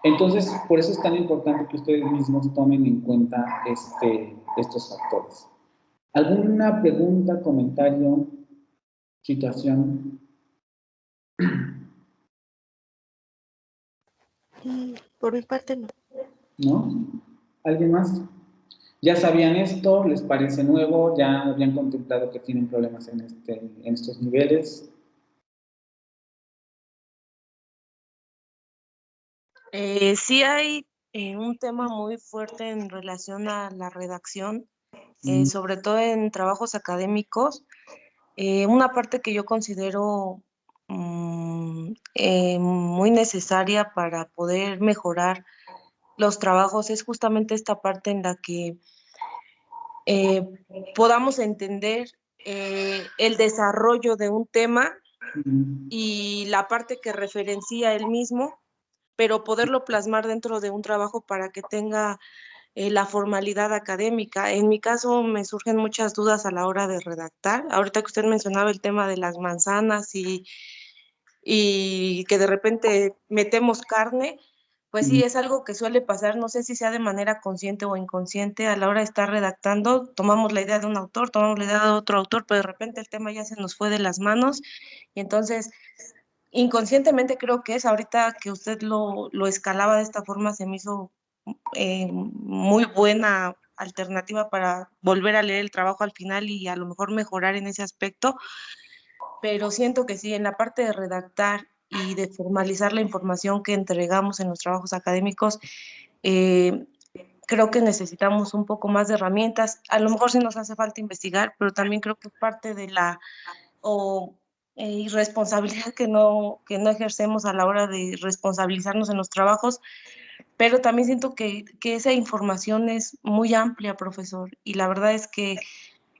S1: Entonces, por eso es tan importante que ustedes mismos tomen en cuenta estos factores. ¿Alguna pregunta, comentario, situación?
S3: Por mi parte, no.
S1: ¿No? ¿Alguien más? ¿Ya sabían esto? ¿Les parece nuevo? ¿Ya habían contemplado que tienen problemas en estos niveles?
S4: Sí hay un tema muy fuerte en relación a la redacción, sobre todo en trabajos académicos, una parte que yo considero muy necesaria para poder mejorar los trabajos es justamente esta parte en la que podamos entender el desarrollo de un tema y la parte que referencia él mismo, pero poderlo plasmar dentro de un trabajo para que tenga la formalidad académica. En mi caso me surgen muchas dudas a la hora de redactar. Ahorita que usted mencionaba el tema de las manzanas y que de repente metemos carne, pues sí, es algo que suele pasar, no sé si sea de manera consciente o inconsciente, a la hora de estar redactando, tomamos la idea de un autor, tomamos la idea de otro autor, pero de repente el tema ya se nos fue de las manos, y entonces inconscientemente creo que es, ahorita que usted lo escalaba de esta forma, se me hizo muy buena alternativa para volver a leer el trabajo al final y a lo mejor mejorar en ese aspecto, pero siento que sí, en la parte de redactar y de formalizar la información que entregamos en los trabajos académicos, creo que necesitamos un poco más de herramientas. A lo mejor sí nos hace falta investigar, pero también creo que es parte de la irresponsabilidad que no ejercemos a la hora de responsabilizarnos en los trabajos, pero también siento que esa información es muy amplia, profesor, y la verdad es que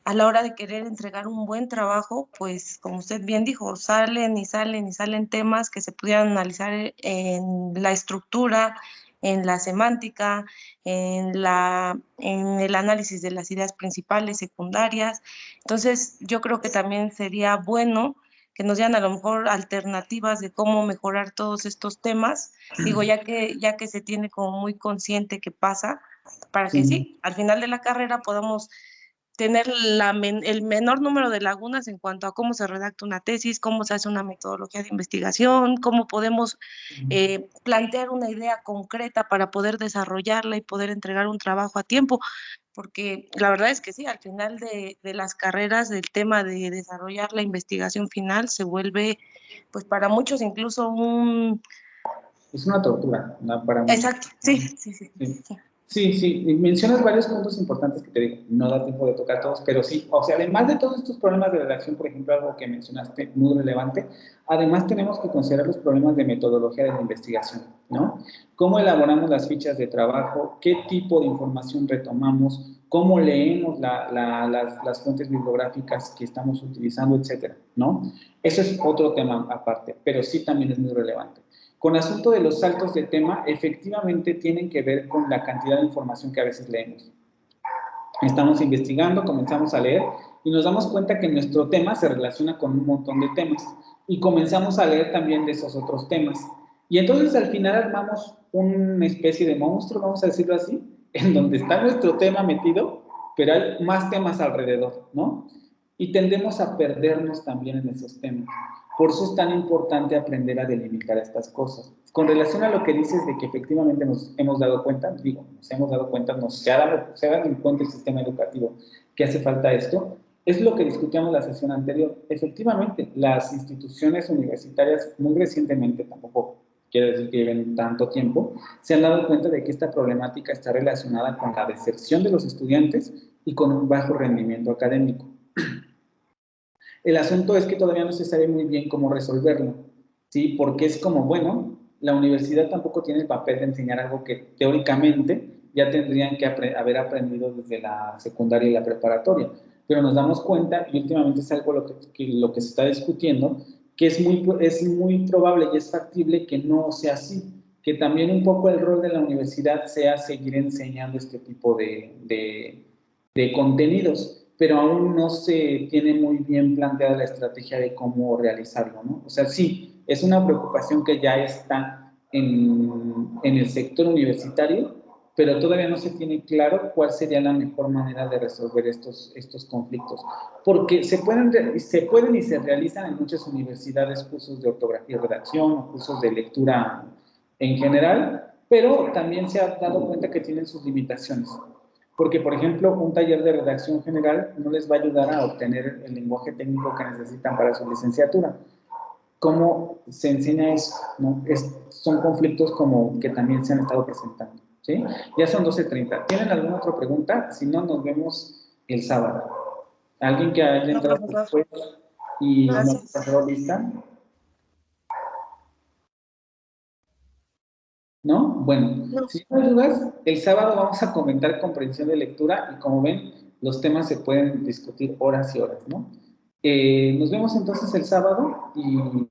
S4: a la hora de querer entregar un buen trabajo, pues como usted bien dijo, salen y salen y salen temas que se pudieran analizar en la estructura, en la semántica, en el análisis de las ideas principales, secundarias. Entonces, yo creo que también sería bueno que nos dieran a lo mejor alternativas de cómo mejorar todos estos temas. Digo, ya que se tiene como muy consciente que pasa, para que
S1: Sí.
S4: sí, al final de la carrera podamos tener el menor número de lagunas en cuanto a cómo se redacta una tesis, cómo se hace una metodología de investigación, cómo podemos plantear una idea concreta para poder desarrollarla y poder entregar un trabajo a tiempo, porque la verdad es que sí, al final de las carreras el tema de desarrollar la investigación final se vuelve, pues para muchos incluso un...
S1: Es una tortura, ¿no? Para muchos.
S4: Exacto, sí, sí, sí.
S1: Sí. Sí, sí, y mencionas varios puntos importantes que te digo, no da tiempo de tocar todos, pero sí, o sea, además de todos estos problemas de redacción, por ejemplo, algo que mencionaste muy relevante, además tenemos que considerar los problemas de metodología de la investigación, ¿no? Cómo elaboramos las fichas de trabajo, qué tipo de información retomamos, cómo leemos las fuentes bibliográficas que estamos utilizando, etcétera, ¿no? Eso es otro tema aparte, pero sí también es muy relevante. Con asunto de los saltos de tema, efectivamente tienen que ver con la cantidad de información que a veces leemos. Estamos investigando, comenzamos a leer y nos damos cuenta que nuestro tema se relaciona con un montón de temas y comenzamos a leer también de esos otros temas. Y entonces al final armamos una especie de monstruo, vamos a decirlo así, en donde está nuestro tema metido, pero hay más temas alrededor, ¿no? Y tendemos a perdernos también en esos temas. Por eso es tan importante aprender a delimitar estas cosas. Con relación a lo que dices de que efectivamente nos hemos dado cuenta, se ha dado en cuenta el sistema educativo que hace falta esto, es lo que discutíamos la sesión anterior. Efectivamente, las instituciones universitarias muy recientemente, tampoco quiere decir que lleven tanto tiempo, se han dado cuenta de que esta problemática está relacionada con la deserción de los estudiantes y con un bajo rendimiento académico. El asunto es que todavía no se sabe muy bien cómo resolverlo, ¿sí? Porque es como, bueno, la universidad tampoco tiene el papel de enseñar algo que teóricamente ya tendrían que haber aprendido desde la secundaria y la preparatoria, pero nos damos cuenta, y últimamente es algo lo que se está discutiendo, que es muy probable y es factible que no sea así, que también un poco el rol de la universidad sea seguir enseñando este tipo de contenidos, pero aún no se tiene muy bien planteada la estrategia de cómo realizarlo, ¿no? O sea, sí, es una preocupación que ya está en el sector universitario, pero todavía no se tiene claro cuál sería la mejor manera de resolver estos conflictos, porque se pueden y se realizan en muchas universidades cursos de ortografía y redacción o cursos de lectura en general, pero también se ha dado cuenta que tienen sus limitaciones. Porque, por ejemplo, un taller de redacción general no les va a ayudar a obtener el lenguaje técnico que necesitan para su licenciatura. ¿Cómo se enseña eso? ¿No? Son conflictos como que también se han estado presentando, ¿sí? Ya son 12:30. ¿Tienen alguna otra pregunta? Si no, nos vemos el sábado. ¿Alguien que haya entrado después? Y no
S4: Gracias.
S1: pasó lista. ¿No? Bueno,
S3: No.
S1: si no hay dudas, el sábado vamos a comentar comprensión de lectura y como ven, los temas se pueden discutir horas y horas, ¿no? Nos vemos entonces el sábado y